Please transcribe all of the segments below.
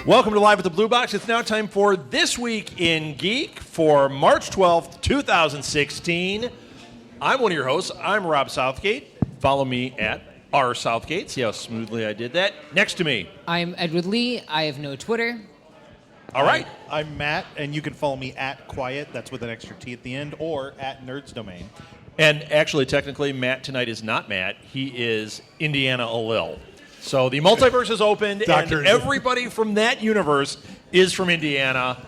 Welcome to Live at the Blue Box. It's now time for This Week in Geek for March 12th, 2016. I'm one of your hosts. I'm Rob Southgate. Follow me at R Southgate. See how smoothly I did that. Next to me. I'm Edward Lee. I have no Twitter. All right. I'm Matt, and you can follow me at Quiet, that's with an extra T at the end, or at Nerds Domain. And actually, technically, Matt tonight is not Matt. He is IndianaAlil. So the multiverse is opened, and everybody from that universe is from Indiana.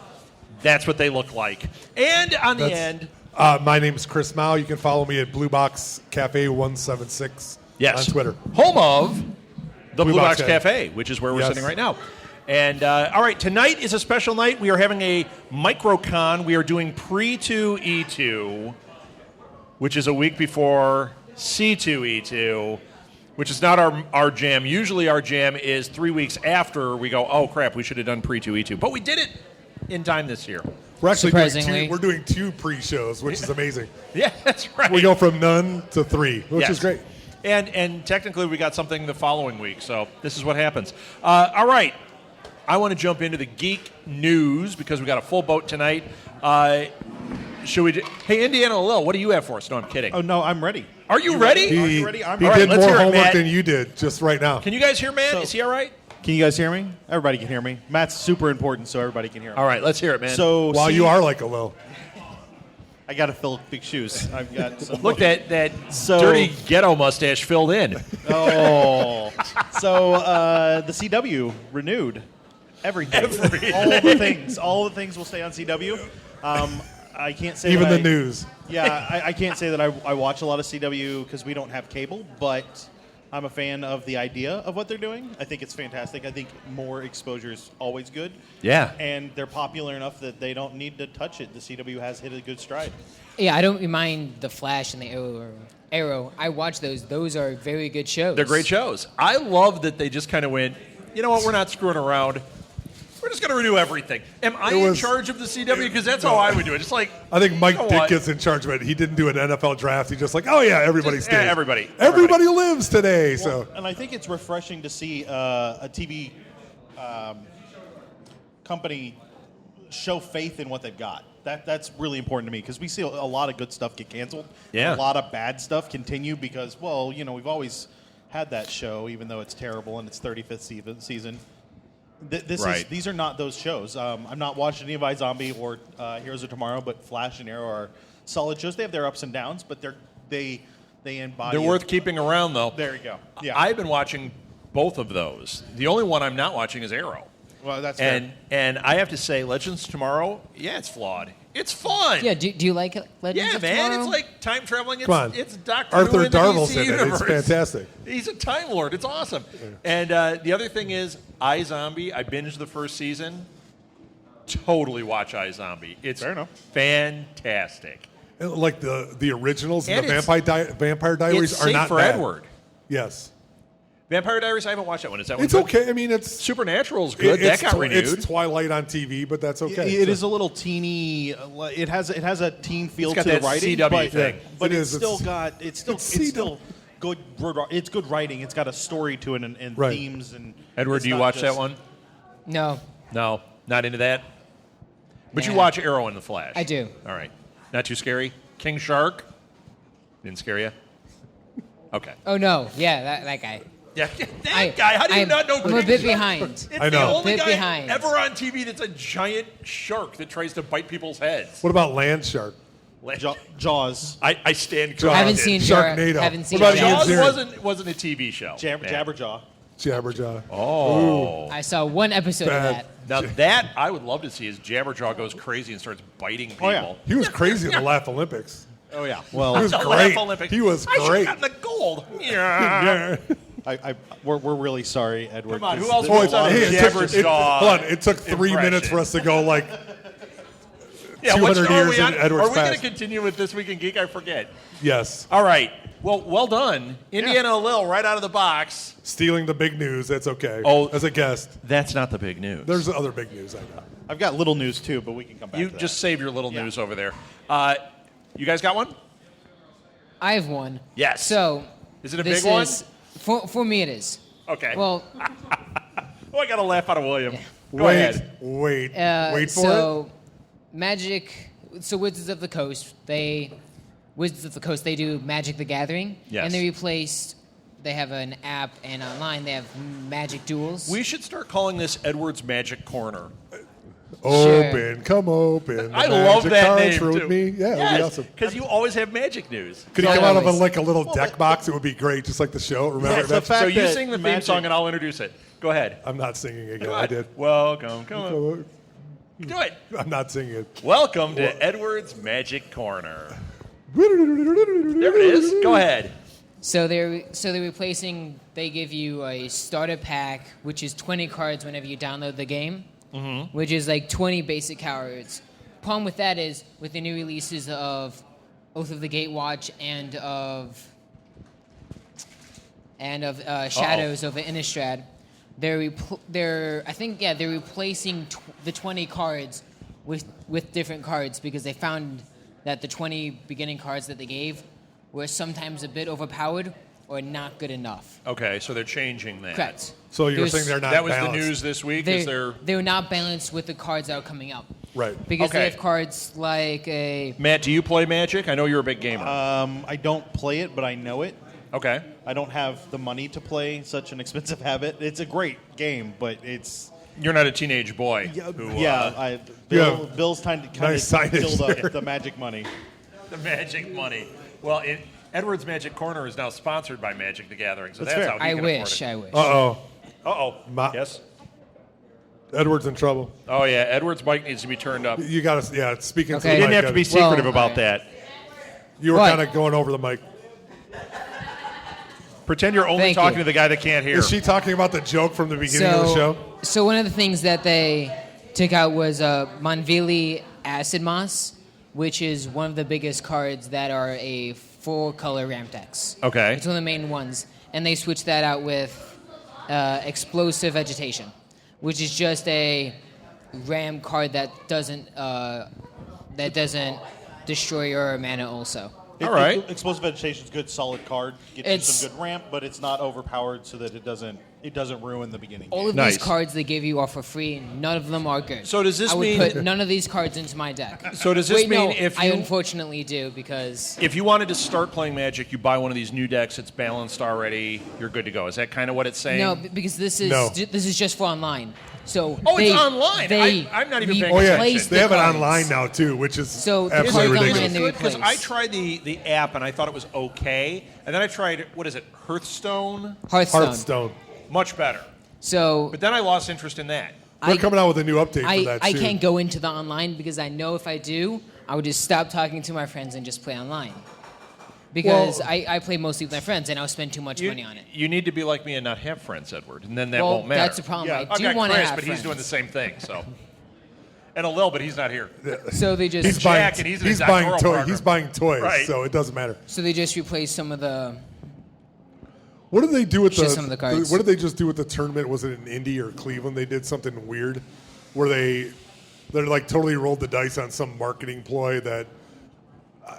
That's what they look like. And on the end... my name is Chris Mao. You can follow me at Blue Box Cafe 176 on Twitter. Home of the Blue Box Cafe, which is where we're sitting right now. And, all right, tonight is a special night. We are having a microcon. We are doing pre-2E2, which is a week before C2E2, which is not our jam. Usually our jam is 3 weeks after we go, oh, crap, we should have done pre-2E2. But we did it in time this year. We're actually doing two pre-shows, which is amazing. Yeah, that's right. We go from none to three, which is great. And technically we got something the following week, so this is what happens. All right. I want to jump into the geek news because we got a full boat tonight. Should we? Hey, IndianaAlil, what do you have for us? No, I'm kidding. Oh, no, I'm ready. Are you ready? Are you ready? He did more homework than you did just right now. Can you guys hear Matt? Is he all right? Can you guys hear me? Everybody can hear me. Matt's super important, so everybody can hear him. All right, let's hear it, man. So, you are like a Lil. I got to fill big shoes. I've got some. Look, that dirty ghetto mustache filled in. Oh. So, the CW renewed. Everything. All the things will stay on CW. I can't say even the news. Yeah, I can't say that I watch a lot of CW because we don't have cable, but I'm a fan of the idea of what they're doing. I think it's fantastic. I think more exposure is always good. Yeah. And they're popular enough that they don't need to touch it. The CW has hit a good stride. Yeah, I don't mind the Flash and the Arrow. I watch those. Those are very good shows. They're great shows. I love that they just kind of went, you know what, we're not screwing around. We're just going to renew everything. Am I in charge of the CW? Because that's how I would do it. Just like I think Mike Dick gets in charge of it. He didn't do an NFL draft. He's just like, oh, yeah, everybody stays. Yeah, everybody lives today. Well, and I think it's refreshing to see a TV company show faith in what they've got. That's really important to me because we see a lot of good stuff get canceled. Yeah. A lot of bad stuff continue because, well, you know, we've always had that show, even though it's terrible in its 35th season. These are not those shows. I'm not watching any of iZombie or Heroes of Tomorrow, but Flash and Arrow are solid shows. They have their ups and downs, but they embody. They're worth keeping around, though. There you go. Yeah, I've been watching both of those. The only one I'm not watching is Arrow. Well, that's fair. And I have to say, Legends of Tomorrow, it's flawed. It's fun. Yeah, do you like Legends of Tomorrow? Yeah, man, it's like time traveling. It's Doctor Arthur Who in the Darvill's DC in it. universe. It's fantastic. He's a Time Lord. It's awesome. And the other thing is, iZombie, I binged the first season. Totally watch iZombie. It's fair enough. Fantastic. Like the originals and the Vampire Diaries it's are not for bad. Edward. Yes. Vampire Diaries, I haven't watched that one. Is that one It's good? okay. I mean, it's Supernatural's good. That got renewed. It's Twilight on TV, but that's okay. It is a little teeny. It has a teen feel got to that the writing, CW thing. but It's still good. It's good writing. It's got a story to it and themes and. Edward, do you watch that one? No. No, not into that. But you Yeah. watch Arrow and the Flash. I do. All right, not too scary. King Shark didn't scare you. Okay. Oh no, yeah, that guy. Yeah, that guy. How do you not know? I'm a bit behind. It's I know. the only Bit guy behind. ever on TV that's a giant shark that tries to bite people's heads. What about Land Shark? Jaws. I stand Jaws. corrected. Haven't seen Sharknado. Haven't seen What about Jaws. Jaws wasn't a TV show. Jabberjaw. Jabberjaw. Oh. I saw one episode of that. Now that I would love to see is Jabberjaw goes crazy and starts biting people. Oh, yeah. He was crazy in the Laugh Olympics. Oh yeah. He Well, was The great. Laugh Olympics. He was I should great. have gotten the gold. Yeah. we're really sorry, Edward. Come on, who 'cause else there's wants a lot to of- hear Jabberjaw? Hold on, it took 3 minutes for us to go like 200 years in Edward's Are we going to past. continue with This Week in Geek? I forget. Yes. All right. Well done. IndianaAlil right out of the box. Stealing the big news, that's okay. Oh. As a guest. That's not the big news. There's other big news, I know. I've got little news too, but we can come back. You to that. just save your little news over there. You guys got one? I have one. Yes. So Is it a this big one? is for me. It is. Okay. Well, Oh, I got a laugh out of William. ahead. Wait for so Magic. So Wizards of the Coast, they do Magic the Gathering. Yes. And they have an app, and online they have Magic Duels. We should start calling this Edward's Magic Corner. it. Open, come open. I love that name, with too. me. Yeah, it would be awesome. Because you always have Magic news. Could he come out of a little deck box? It would be great, just like the show. Remember Yes, the that? fact So you that sing the theme Magic- song, and I'll introduce it. Go ahead. I'm not singing again. Go I ahead. did. Welcome. Come on. Do it. I'm not singing it. Welcome to Edward's Magic Corner. There it is. Go ahead. So they're replacing. They give you a starter pack, which is 20 cards whenever you download the game, which is like 20 basic cards. Problem with that is with the new releases of Oath of the Gatewatch and of Shadows of Innistrad, they're replacing the 20 cards with different cards because they found that the 20 beginning cards that they gave were sometimes a bit overpowered or not good enough. Okay, so they're changing that. Correct. So you're saying they're not That was balanced. the news this week? They're not balanced with the cards that are coming out. Right. Because Okay. they have cards like a... Matt, do you play Magic? I know you're a big gamer. I don't play it, but I know it. Okay. I don't have the money to play such an expensive habit. It's a great game, but it's... You're not a teenage boy. Bill's kind of Nice signage killed there. the magic money. The Magic money. Well, Edward's Magic Corner is now sponsored by Magic the Gathering, so That's that's fair. how he I can wish. afford it. Uh-oh. Uh-oh. Ma- Yes? Edward's in trouble. Oh, yeah. Edward's mic needs to be turned up. You got to, yeah, speaking Okay. to You the didn't mic, have to be Well, secretive about alright. that. You were What? kind of going over the mic. Pretend you're only Thank talking you. to the guy that can't hear. Is she talking about the joke from the beginning of the show? So one of the things that they took out was Monvili Acid Moss, which is one of the biggest cards that are a 4-color ramp decks. Okay. It's one of the main ones. And they switched that out with Explosive Vegetation, which is just a ram card that doesn't destroy your mana also. All right. Explosive Vegetation is a good, solid card. Gets you some good ramp, but it's not overpowered so that it doesn't ruin the beginning. All of Nice. these cards they give you are for free. None of them are good. So does this I would mean- put none of these cards into my deck. So does this Wait, mean no, if I you- unfortunately do because If you wanted to start playing Magic, you buy one of these new decks. It's balanced already. You're good to go. Is that kind of what it's saying? no, because this is No. this is just for online. So Oh, it's they- online. They I'm not even paying Oh, yeah. replace They the have it cards. online now, too, which is So the absolutely cards ridiculous. online they Because I replace. tried the app and I thought it was okay, and then I tried what is it, Hearthstone? Hearthstone. Much better. So But then I lost interest in that. We're coming out with a new update for I that, too. can't go into the online because I know if I do, I would just stop talking to my friends and just play online. Because Well- I play mostly with my friends and I'll spend too much money on it. You need to be like me and not have friends, Edward, and then that Well, won't matter. that's the problem. Yeah. I I've do got want to Chris, have but friends. he's doing the same thing. So, and Alil, but he's not here. So they just He's buying, Jack, and he's in he's his buying doctoral toys. program. He's buying toys, Right. so it doesn't matter. so they just replaced some of the. What did they do with Just some of the cards. What did they just do with the tournament? Was it in Indy or Cleveland? They did something weird, where they're like totally rolled the dice on some marketing ploy that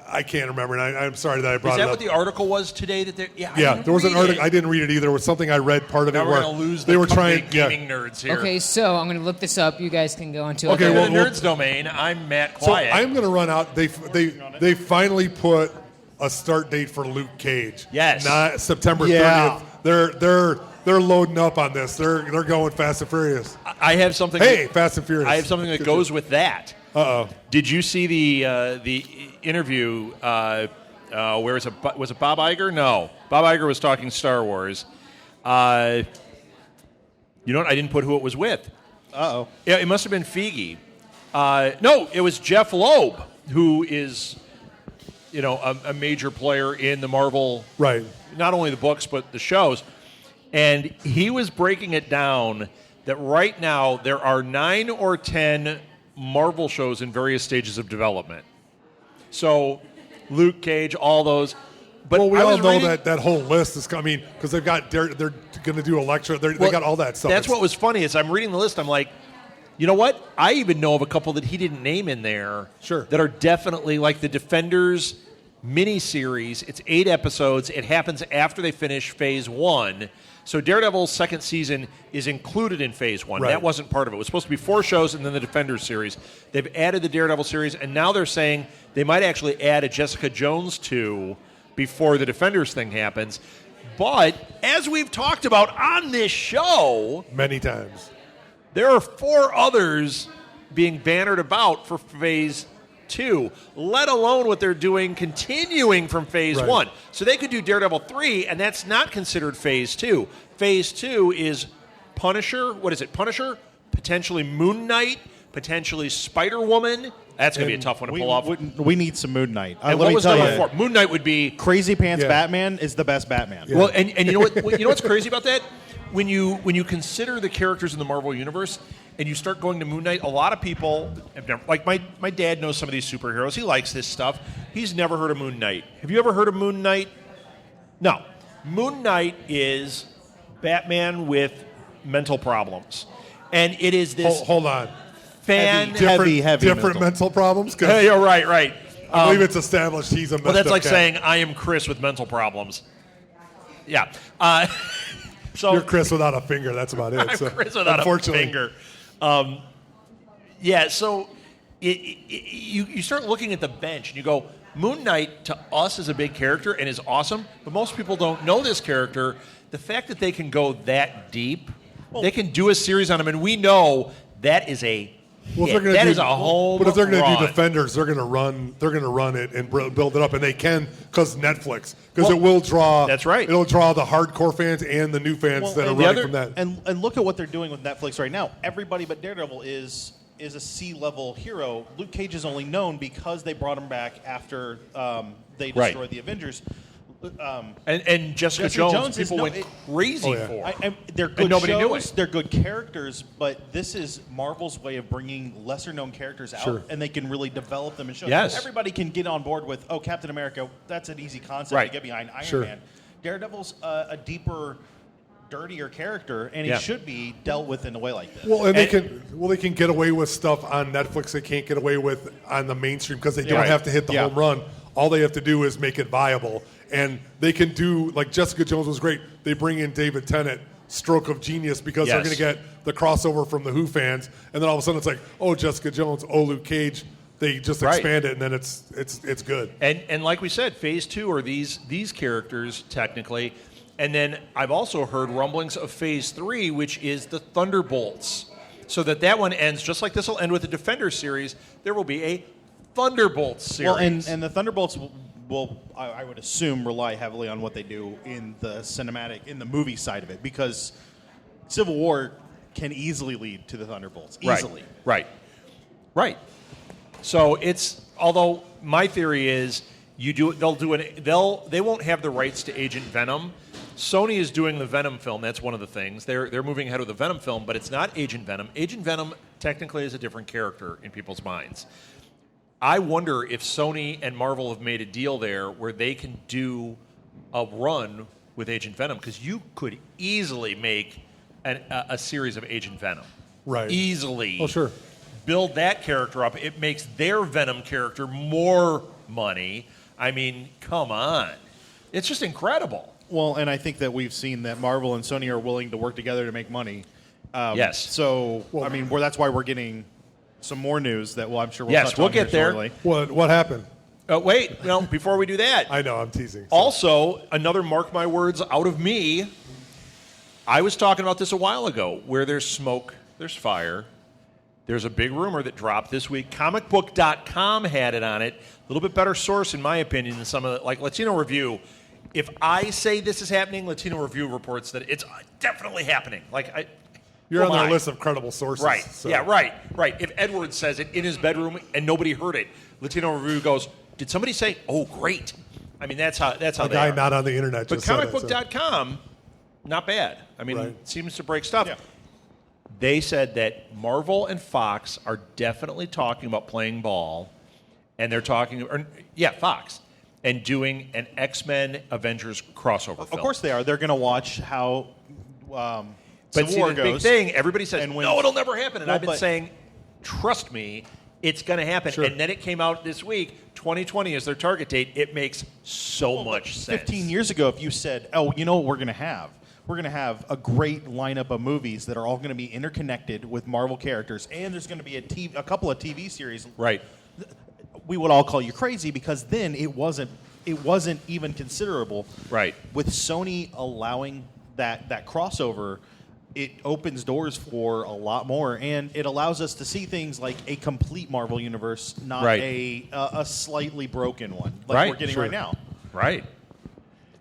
I can't remember. And I'm sorry that I brought Is it that up. what the article was today? That I Yeah, didn't there was an read article. it. I didn't read it either. It was something I read part of Now it we're where going to lose they the were trying. gaming nerds here. Okay, so I'm going to look this up. You guys can go into Okay, it. In well, the nerds domain, I'm Matt So Quiet. I'm going to run out. They finally put a start date for Luke Cage. Yes. Not September 30th. Yeah. They're loading up on this. They're going fast and furious. I have something. Hey, Fast and Furious. I have something that Good goes shit. with that. Uh-oh. Did you see the interview? Where was it Bob Iger? No, Bob Iger was talking Star Wars. You know what? I didn't put who it was with. Uh-oh. Yeah, it must have been Feige. No, it was Jeff Loeb, who is, a major player in the Marvel, Right. not only the books but the shows. And he was breaking it down that right now there are 9 or 10 Marvel shows in various stages of development. So, Luke Cage, all those. But Well, we I all was know reading- that whole list is coming because they're going to do a lecture. They got all that stuff. That's what was funny is I'm reading the list. I'm like, you know what? I even know of a couple that he didn't name in there. Sure. That are definitely like the Defenders miniseries. It's 8 episodes. It happens after they finish phase 1. So Daredevil's second season is included in Phase 1. Right. That wasn't part of it. It was supposed to be 4 shows and then the Defenders series. They've added the Daredevil series, and now they're saying they might actually add a Jessica Jones 2 before the Defenders thing happens. But as we've talked about on this show, many times, there are 4 others being bannered about for Phase 2, let alone what they're doing continuing from Phase 1. So they could do Daredevil 3, and that's not considered Phase 2. Phase 2 is Punisher. What is it? Punisher, potentially Moon Knight, potentially Spider-Woman. That's going to be a tough one to pull off. We need some Moon Knight. And let what me was tell number you, 4? Moon Knight would be... Crazy Pants Batman is the best Batman. Yeah. Well, and you know what? You know what's crazy about that? When you consider the characters in the Marvel Universe and you start going to Moon Knight, a lot of people have never, like my dad knows some of these superheroes. He likes this stuff. He's never heard of Moon Knight. Have you ever heard of Moon Knight? No. Moon Knight is Batman with mental problems. And it is this Hold on. Heavy different mental problems? 'Cause Hey, you're right. I believe it's established he's a messed Well, that's up like guy. saying I am Chris with mental problems. Yeah. So You're Chris without a finger. That's about it. I'm So, Chris without a unfortunately, finger. So you start looking at the bench and you go, Moon Knight to us is a big character and is awesome, but most people don't know this character. The fact that they can go that deep, they can do a series on him, and we know that is a Well, if hit. they're That gonna is a home But if they're going to run. do Defenders, they're going to run it and build it up, and they can because Netflix, because Well, it will draw. that's right. It'll draw the hardcore fans and the new fans that are and running from that. And look at what they're doing with Netflix right now. Everybody but Daredevil is a C-level hero. Luke Cage is only known because they brought him back after they Right. destroyed the Avengers. And Jessica Jones is people went crazy Oh, yeah. for. They're good nobody knew shows. it. They're good characters, but this is Marvel's way of bringing lesser-known characters out, Sure. and they can really develop them and show. Yes. Everybody can get on board with, Captain America. That's an easy concept Right. to get behind. Iron Sure. Man. Daredevil's a deeper, dirtier character, and he Yeah. should be dealt with in a way like this. Well, and they can get away with stuff on Netflix they can't get away with on the mainstream because they don't Right. have to hit the Yeah. home run. All they have to do is make it viable, and they can do like Jessica Jones was great. They bring in David Tennant, stroke of genius, because they're Yes. going to get the crossover from the Who fans, and then all of a sudden it's like, oh, Jessica Jones, oh, Luke Cage. They just Right. expand it, and then it's good. And like we said, Phase 2 are these characters technically, and then I've also heard rumblings of Phase 3, which is the Thunderbolts. So that one ends just like this will end with the Defender series. There will be a Thunderbolts series. Well, and the Thunderbolts will I would assume, rely heavily on what they do in the cinematic, in the movie side of it, because Civil War can easily lead to the Thunderbolts. Easily. Right. So although my theory is they won't have the rights to Agent Venom. Sony is doing the Venom film. That's one of the things. They're moving ahead with the Venom film, but it's not Agent Venom. Agent Venom technically is a different character in people's minds. I wonder if Sony and Marvel have made a deal there where they can do a run with Agent Venom, because you could easily make a series of Agent Venom. Right. Easily. Oh, sure. Build that character up. It makes their Venom character more money. I mean, come on. It's just incredible. Well, and I think that we've seen that Marvel and Sony are willing to work together to make money. Yes. So, that's why we're getting some more news that, I'm sure we'll Yes, touch we'll on here get there. shortly. What happened? Wait, before we do that. I know, I'm teasing. Also, another mark my words out of me. I was talking about this a while ago. Where there's smoke, there's fire. There's a big rumor that dropped this week. Comicbook.com had it on it. A little bit better source, in my opinion, than some of the, like Latino Review. If I say this is happening, Latino Review reports that it's definitely happening. You're on Come their on. list of credible sources. Right. so- Yeah, right. If Edward says it in his bedroom and nobody heard it, Latino Review goes, did somebody say, oh, great? I mean, that's how A they guy are. not on the internet But just said it, so- comicbook.com, not bad. I mean, Right. seems to break stuff. Yeah. They said that Marvel and Fox are definitely talking about playing ball, and they're Fox, and doing an X-Men Avengers crossover film. Of course they are. They're going to watch how But Civil see, War the goes. big thing, everybody says, and when- no, it'll never happen. And Well, I've been but- saying, trust me, it's going to happen. Sure. And then it came out this week, 2020 is their target date. It makes so much sense. 15 years ago, if you said, "Oh, you know what we're going to have? we're going to have a great lineup of movies that are all going to be interconnected with Marvel characters, and there's going to be a couple of TV series. Right. We would all call you crazy because then it wasn't even considerable. Right. With Sony allowing that crossover, it opens doors for a lot more, and it allows us to see things like a complete Marvel universe, not a slightly broken one like we're getting right now. Right.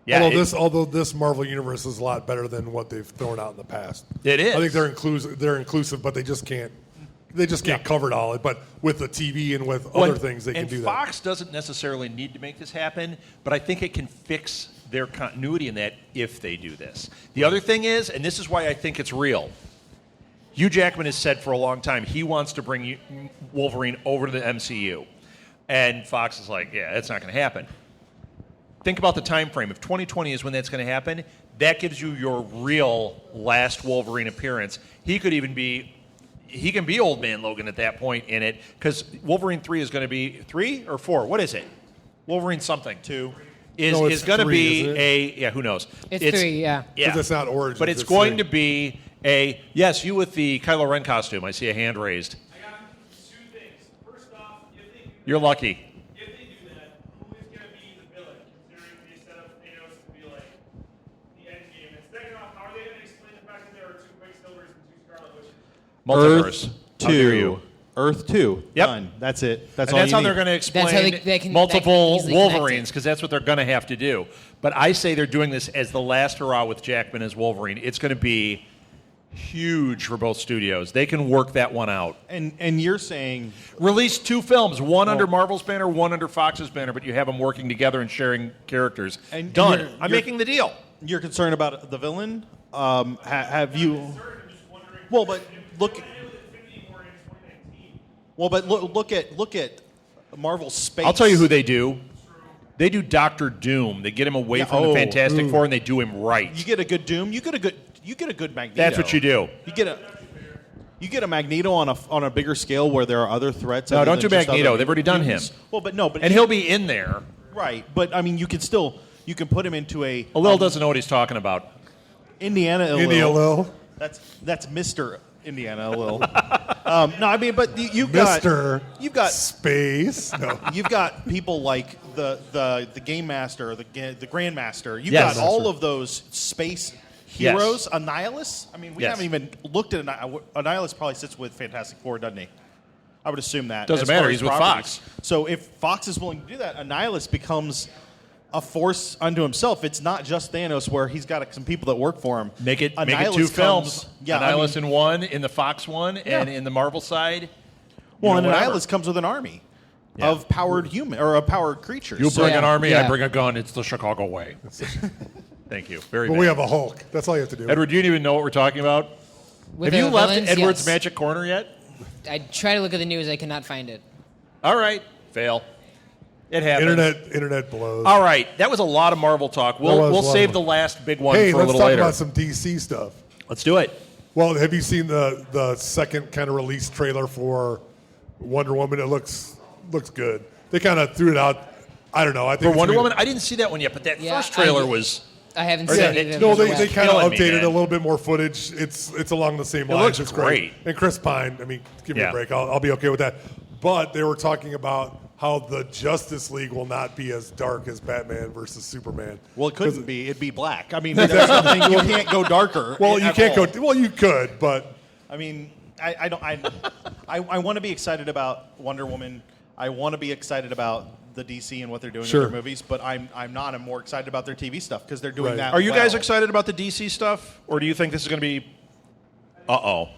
Yeah. Although this Marvel universe is a lot better than what they've thrown out in the past. It is. I think they're inclusive, but they just can't cover it all. But with the TV and with other things, they can do that. And Fox doesn't necessarily need to make this happen, but I think it can fix their continuity in that if they do this. The other thing is, and this is why I think it's real, Hugh Jackman has said for a long time he wants to bring Wolverine over to the MCU. And Fox is like, yeah, that's not going to happen. Think about the time frame. If 2020 is when that's going to happen, that gives you your real last Wolverine appearance. He can be Old Man Logan at that point in it, because Wolverine 3 is going to be 3 or 4. What is it? Wolverine something. 2. Is going to three, be who knows? It's 3, yeah. Because it's not Origins. But it's going to be yes, you with the Kylo Ren costume. I see a hand raised. I got 2 things. First off, You're lucky. if they do that, who is going to be the villain, considering they set up Thanos to be like the end game? And second off, how are they going to explain the fact that there are 2 Quicksilvers and 2 Scarlet Witches? Multiverse. Earth How dare 2. you? Earth 2. Yep. Done. That's it. That's And all that's you how need. they're going to explain That's how they can multiple easily connect Wolverines, it. because that's what they're going to have to do. But I say they're doing this as the last hurrah with Jackman as Wolverine. It's going to be huge for both studios. They can work that one out. And you're saying Release 2 films, one under Marvel's banner, one under Fox's banner, but you have them working together and sharing characters. And Done. I'm making the deal. you're concerned about the villain. Have you? Well, but look. Well, but look at Marvel Space. I'll tell you who they do. They do Doctor Doom. They get him away from the Fantastic Four, and they do him right. You get a good Doom. You get a good Magneto. That's what you do. You get a Magneto on a bigger scale where there are other threats. No, other don't than do just Magneto. other They've already done mutants. him. Well, but And he'll be in there. right. But I mean, you can put him into a. Alil doesn't know what he's talking about. IndianaAlil. IndianaAlil. That's Mr. IndianaAlil. No, I mean, but you've got Space. No. You've got people like the Game Master, the Grandmaster. You've Yes. got all of those space heroes. Annihilus. I mean, we Yes. haven't even looked at Annihilus. Probably sits with Fantastic Four, doesn't he? I would assume that. Doesn't as far matter. as He's with properties. Fox. So if Fox is willing to do that, Annihilus becomes a force unto himself. It's not just Thanos, where he's got some people that work for him. Make it Annihilus 2 films. Yeah, Annihilus in one, in the Fox one, and in the Marvel side. Well, and whatever. Annihilus comes with an army of powered human or of powered creatures. You bring an army, I Yeah. bring a gun. It's the Chicago way. Thank you. Very But bad. we have a Hulk. That's all you have to do. Edward, do you even know what we're talking about? With Have you the left villains, Edward's yes. Magic Corner yet? I try to look at the news. I cannot find it. All right. Fail. It happens. Internet blows. All right. That was a lot of Marvel talk. We'll was a lot save of- the last big one Hey, for a let's little talk later. about some DC stuff. Let's do it. Well, have you seen the second kind of release trailer for Wonder Woman? It looks good. They kind of threw it out. I don't know. I think For it's Wonder gonna Woman, I didn't see that one yet, but that Yeah, first trailer I- was... I haven't Or seen that- it. it- No, they yet. kind of killing me, updated man. a little bit more footage. It's along the same lines. looks It's great. And Chris Pine, I mean, give me Yeah. a break. I'll be okay with that. But they were talking about how the Justice League will not be as dark as Batman versus Superman. Well, it couldn't be. It'd be black. I mean, that's something you can't go darker. Well, you at can't all. go. Well, you could, but I mean, I want to be excited about Wonder Woman. I want to be excited about the DC and what they're doing Sure. in their movies, but I'm not. I'm more excited about their TV stuff because they're doing Right. that. Are you well. guys excited about the DC stuff? Or do you think this is going to be... Uh-oh.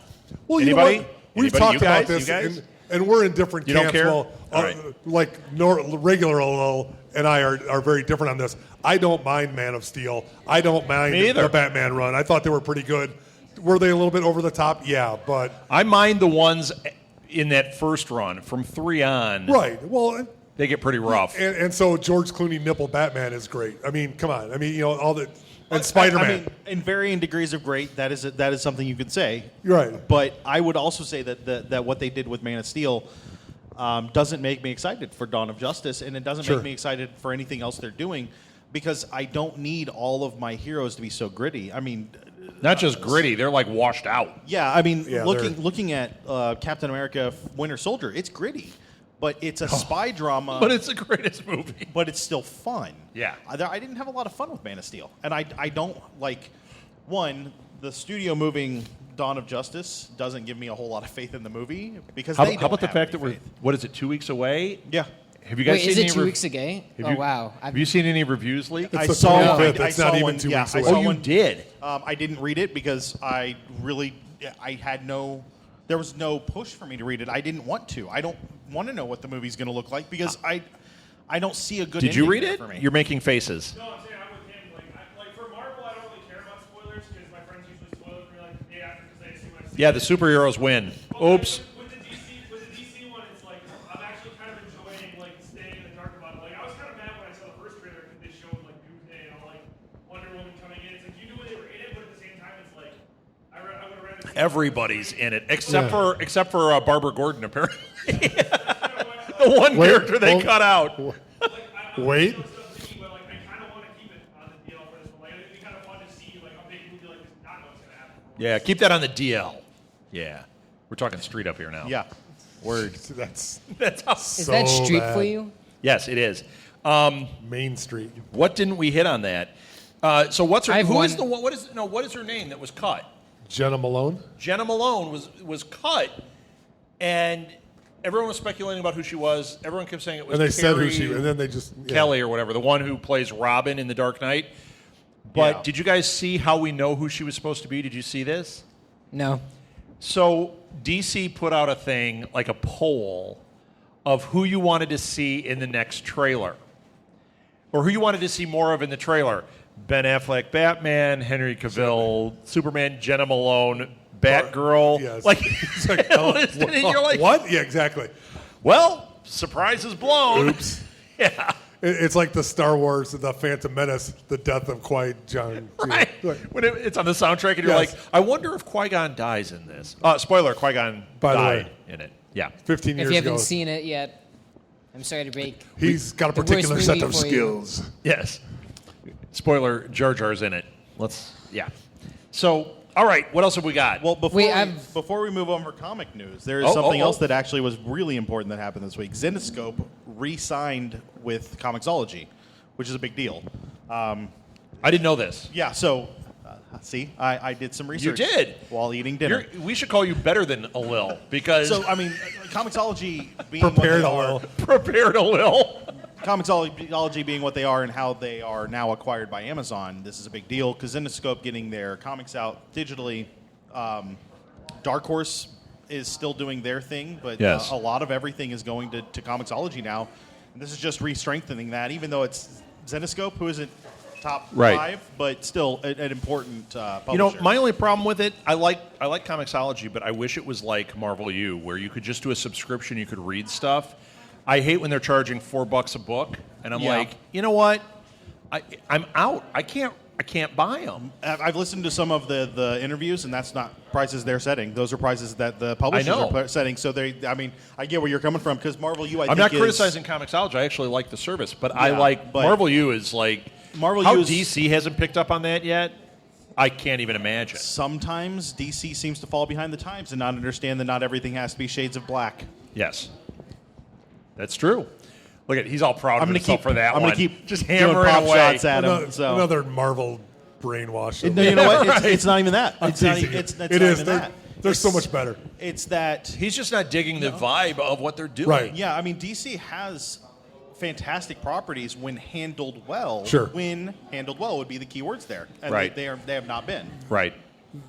well, you Anybody? know what? We've Anybody? talked You about guys? this, You guys? and we're in different You don't camps. care? Well, All right. like regular Lil and I are very different on this. I don't mind Man of Steel. I don't mind Me either. the Batman run. I thought they were pretty good. Were they a little bit over the top? Yeah, but I mind the ones in that first run. From 3 on, right. Well, they get pretty rough. and so George Clooney nipple Batman is great. I mean, come on. I mean, you know, all the and Spider-Man. I mean, in varying degrees of great, that is something you could say. You're right. But I would also say that what they did with Man of Steel doesn't make me excited for Dawn of Justice, and it doesn't Sure. make me excited for anything else they're doing. because I don't need all of my heroes to be so gritty. I mean, not just gritty; they're like washed out. yeah. I mean, Yeah, looking at Captain America: Winter Soldier, it's gritty, but it's a spy drama. But it's the greatest movie. But it's still fun. Yeah. I didn't have a lot of fun with Man of Steel, and I don't like the studio moving Dawn of Justice doesn't give me a whole lot of faith in the movie because How they don't about the have fact any that faith. what is it, 2 weeks away? Yeah. Have you guys Wait, seen is it any 2 weeks ago? Have you- Wow. Have you seen any reviews leak? It's I the saw 25th. one. It's not even 2 weeks I away. saw Oh, you one. did? I didn't read it because there was no push for me to read it. I didn't want to. I don't want to know what the movie's going to look like because I don't see a good. Did you ending read there it? For me. You're making faces. No, I'm saying I'm with him. Like for Marvel, I don't really care about spoilers because my friends usually spoil it for me like the day after because they assume I've seen Yeah, it. the superheroes win. Oops. With the DC one, it's like I'm actually kind of enjoying like staying in the dark about it. Like I was kind of mad when I saw the first trailer because they showed like Doomsday and all like Wonder Woman coming in. It's like you knew they were in it, but at the same time, it's like I would have rather seen Everybody's in it except for Barbara Gordon apparently. the The one Wait, character they hold- cut out. Wait. But like I kind of want to keep it on the DL for this one. Like it'd be kind of fun to see like a big movie like this not know what's gonna happen. Yeah, keep that on the DL. Yeah, we're talking street up here now. Yeah. Word. That's That's how. Is that street bad. for you? Yes, it is. Main Street. What didn't we hit on that? So what's her? I have Who is one- the one? What is no? What is her name that was cut? Jenna Malone. Jenna Malone was cut, and everyone was speculating about who she was. Everyone kept saying it was And they said who Carrie she, and then they just yeah. Kelly or whatever, the one who plays Robin in The Dark Knight. But Yeah. did you guys see how we know who she was supposed to be? Did you see this? No. So DC put out a thing, like a poll, of who you wanted to see in the next trailer. Or who you wanted to see more of in the trailer. Ben Affleck, Batman, Henry Cavill, Superman, Jenna Malone, Batgirl. Yes. Like, It's like, you're like, what? Yeah, exactly. well, surprise is blown. Oops. Yeah. It's like the Star Wars, the Phantom Menace, the death of Qui-Gon. Right. When it's on the soundtrack, and you're Yes. like, I wonder if Qui-Gon dies in this. Spoiler, Qui-Gon By the died way. in it. Yeah. 15 If years you ago. haven't seen it yet, I'm sorry to break. He's got a the worst particular set movie of for you. skills. Yes. Spoiler, Jar Jar's in it. Yeah. So, all right, what else have we got? Well, before Wait, before we move on for comic news, there is something oh. else that actually was really important that happened this week. Zenescope re-signed with Comixology, which is a big deal. I didn't know this. Yeah, so see, I did some research. did? while eating dinner. We should call you better than Alil because So I mean, Comixology being Prepared what they a are, little. prepared Alil. Comixology being what they are and how they are now acquired by Amazon, this is a big deal because Zenescope getting their comics out digitally. Dark Horse is still doing their thing, but Yes. a lot of everything is going to Comixology now. And this is just re-strengthening that, even though it's Zenescope, who isn't top Right. 5, but still an important publisher. You know, my only problem with it, I like Comixology, but I wish it was like Marvel U, where you could just do a subscription, you could read stuff. I hate when they're charging $4 a book, and I'm Yeah. like, you know what? I'm out. I can't buy them. I've listened to some of the interviews, and that's not prices they're setting. Those are prices that the publishers know. are setting. So I mean, I get where you're coming from because Marvel U. I'm think not is- criticizing Comixology. I actually like the service, but I Yeah, like but Marvel U is like Marvel how U is- DC hasn't picked up on that yet. I can't even imagine. Sometimes DC seems to fall behind the times and not understand that not everything has to be shades of black. Yes, that's true. Look at he's all proud of I'm himself for that I'm one. gonna keep just doing hammering pop away. shots at him. Another, So another Marvel brainwash. No, you know what? Right. It's not even that. I'm It's not, teasing you. it's not It is. even They're- that. They're so It's- much better. It's that. He's just not digging the vibe of what they're doing. Right. Yeah, I mean, DC has fantastic properties when handled well. Sure. When handled well would be the key words there. And Right. they have not been. Right.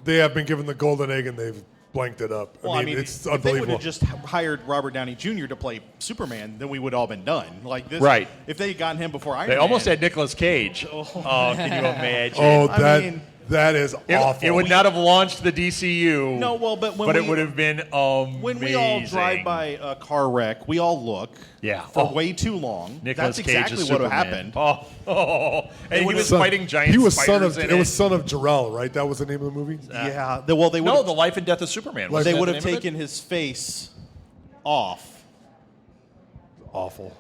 They have been given the golden egg and they've blanked it up. Well, I mean, it's if they would unbelievable. have just hired Robert Downey Jr. to play Superman, then we would all been done. Like this, Right. If they had gotten him before Iron They Man, almost had Nicolas Cage. Oh, can you imagine? oh, I mean, that is It, awful. it would not have launched the DCU. No, well, but when it we- would have been amazing. when we all drive by a car wreck, we all look Yeah. for Oh. way too long. Nicolas That's Cage exactly is what Superman. happened. And he was Son- fighting giant He was spiders son of. in It was son of Jarrell, right? That was the name of the movie. Yeah. They would No, The Life and Death of Superman. Wasn't they that would the have name of it? taken his face off. Awful.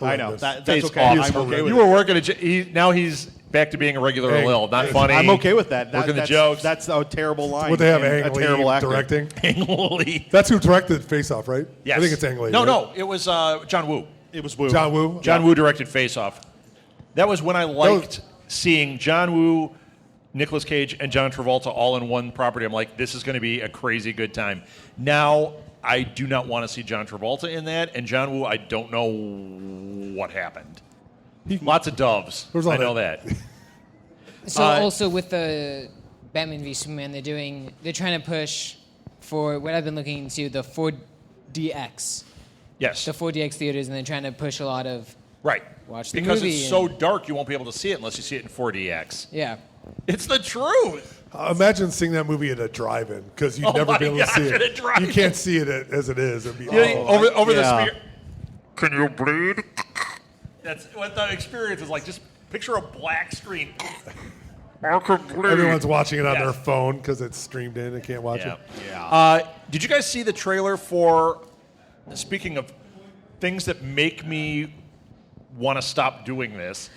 I know. horrendous. That's Face okay. off. I'm okay with You it. were working now he's back to being a regular Hey, Lil. Not hey, funny. I'm okay with that. Working the That's- jokes. That's a terrible line. Would they have and Ang a terrible Lee actor. directing? Ang Lee. That's who directed Face Off, right? Yes. I think it's Ang Lee. No, right? no. It was John Woo. It was Woo. John Woo. John Woo directed Face Off. That was when I liked seeing John Woo, Nicolas Cage, and John Travolta all in one property. I'm like, this is going to be a crazy good time. Now, I do not want to see John Travolta in that, and John Woo, I don't know what happened. Lots of doves. There's all I know that. So also with the Batman v Superman, they're trying to push for what I've been looking into, the 4DX. Yes. The 4DX theaters, and they're trying to push a lot of Right. watch the because movie it's so and- dark, you won't be able to see it unless you see it in 4DX. yeah. It's the truth. Imagine seeing that movie at a drive-in because you'd Oh never my be able to gosh, see at a it. drive-in. You can't see it as it is. It'd be Over the yeah. spear. Can you bleed? That's what the experience is like. Just picture a black screen. I can bleed. Everyone's watching it on Yes. their phone because it's streamed in and can't watch Yeah. it. Yeah. Did you guys see the trailer for? Speaking of things that make me want to stop doing this,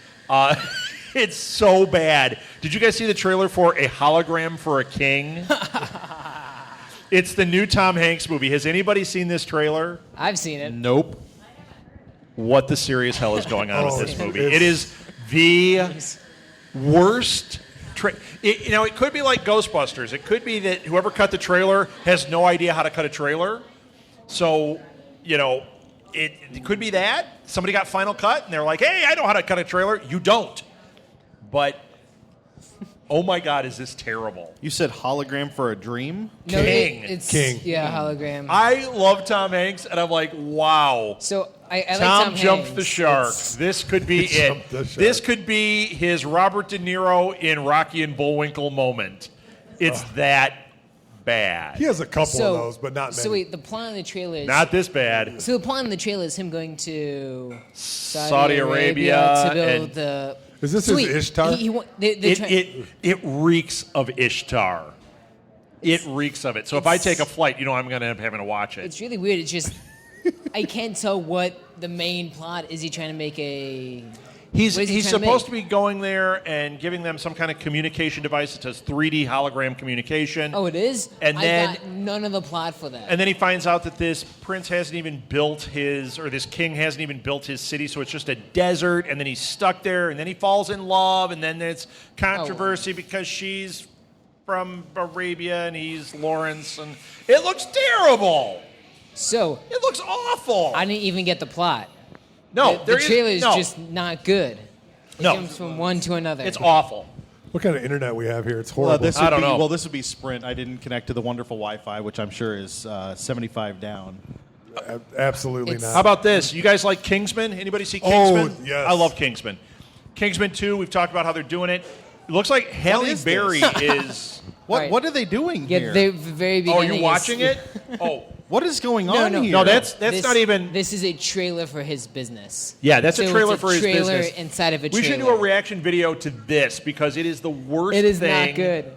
it's so bad. Did you guys see the trailer for A Hologram for a King? It's the new Tom Hanks movie. Has anybody seen this trailer? I've seen it. Nope. What the serious hell is going on Oh, with this movie? it's- It is the worst. It could be like Ghostbusters. It could be that whoever cut the trailer has no idea how to cut a trailer. So, it could be that. Somebody got Final Cut, and they're like, hey, I know how to cut a trailer. You don't. But, oh my God, is this terrible. You said hologram for a dream? No, King. it's King. Yeah, hologram. I love Tom Hanks, and I'm like, wow. So I like Tom jumped Hanks. the shark. It's- This could be He it. jumped the shark. This could be his Robert De Niro in Rocky and Bullwinkle moment. It's that bad. He has a couple of those, but not many. So wait, the plot of the trailer is Not this bad. So the plot in the trailer is him going to Saudi Arabia to build and- the. Is this So his wait, Ishtar? It reeks of Ishtar. It reeks of it. So if I take a flight, I'm going to end up having to watch it. It's really weird. It's just I can't tell what the main plot is. He trying to make a. He's what is he trying to supposed to make? be going there and giving them some kind of communication device that does 3D hologram communication. Oh, it is. And I then- got none of the plot for that. And then he finds out that this prince hasn't even built this king hasn't even built his city, so it's just a desert, and then he's stuck there, and then he falls in love, and then there's controversy because she's from Arabia and he's Lawrence, and it looks terrible. So It looks awful. I didn't even get the plot. No, the there is- trailer is no. just not good. It No. jumps from one to another. It's awful. What kind of internet we have here? It's horrible. This I would don't be, know. Well, this would be Sprint. I didn't connect to the wonderful Wi-Fi, which I'm sure is 75 down. Absolutely It's- not. How about this? You guys like Kingsman? Anybody see Kingsman? Oh, yes. I love Kingsman. Kingsman 2, we've talked about how they're doing it. It looks like Halle is Berry this? is... What Right. What are they doing yeah, here? the very Oh, beginning. are you is- watching it? Oh. What is going No, on no. here? No, that's This- not even... This is a trailer for his business. Yeah, that's a So trailer it's for his trailer business. inside of a We trailer. should do a reaction video to this because it is the worst It is thing. not good.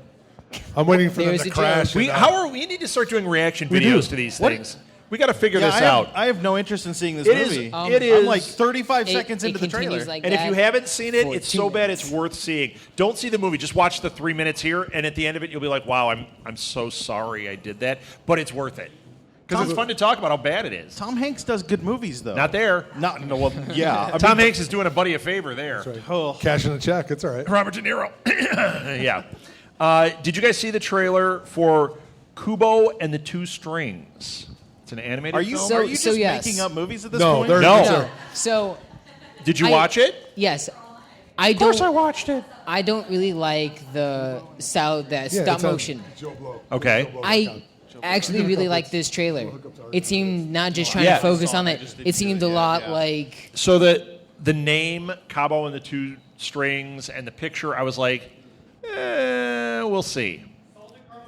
I'm waiting for them There's to a crash. joke. and, We need to start doing reaction We videos do. to these What- things. We got to figure Yeah, this I have, out. I have no interest in seeing this It is- movie. it is- I'm like 35 It- seconds it into the continues trailer. like And if you that haven't seen it, for it's 2 so bad minutes. it's worth seeing. Don't see the movie. Just watch the 3 minutes here, and at the end of it, you'll be like, "Wow, I'm so sorry I did that," but it's worth it because it's fun to talk about how bad it is. Tom Hanks does good movies, though. Not there. Not no. Well, yeah. I Tom mean, Hanks is doing a buddy a favor there. oh, cashing a check. It's all right. Robert De Niro. Yeah. Did you guys see the trailer for Kubo and the Two Strings? It's an animated are you film. So- are you so just yes. making up movies at this No, point? they're- No. No. So Did you I- watch it? yes, I Of course don't. I watched it. I don't really like the style that Yeah, stop it's on motion. Joe Blow. Okay. Joe Blow. I actually really like this trailer. It seemed not just trying Yeah. to focus on that. It seemed a lot like So the name Cabo and the Two Strings and the picture, I was like, we'll see.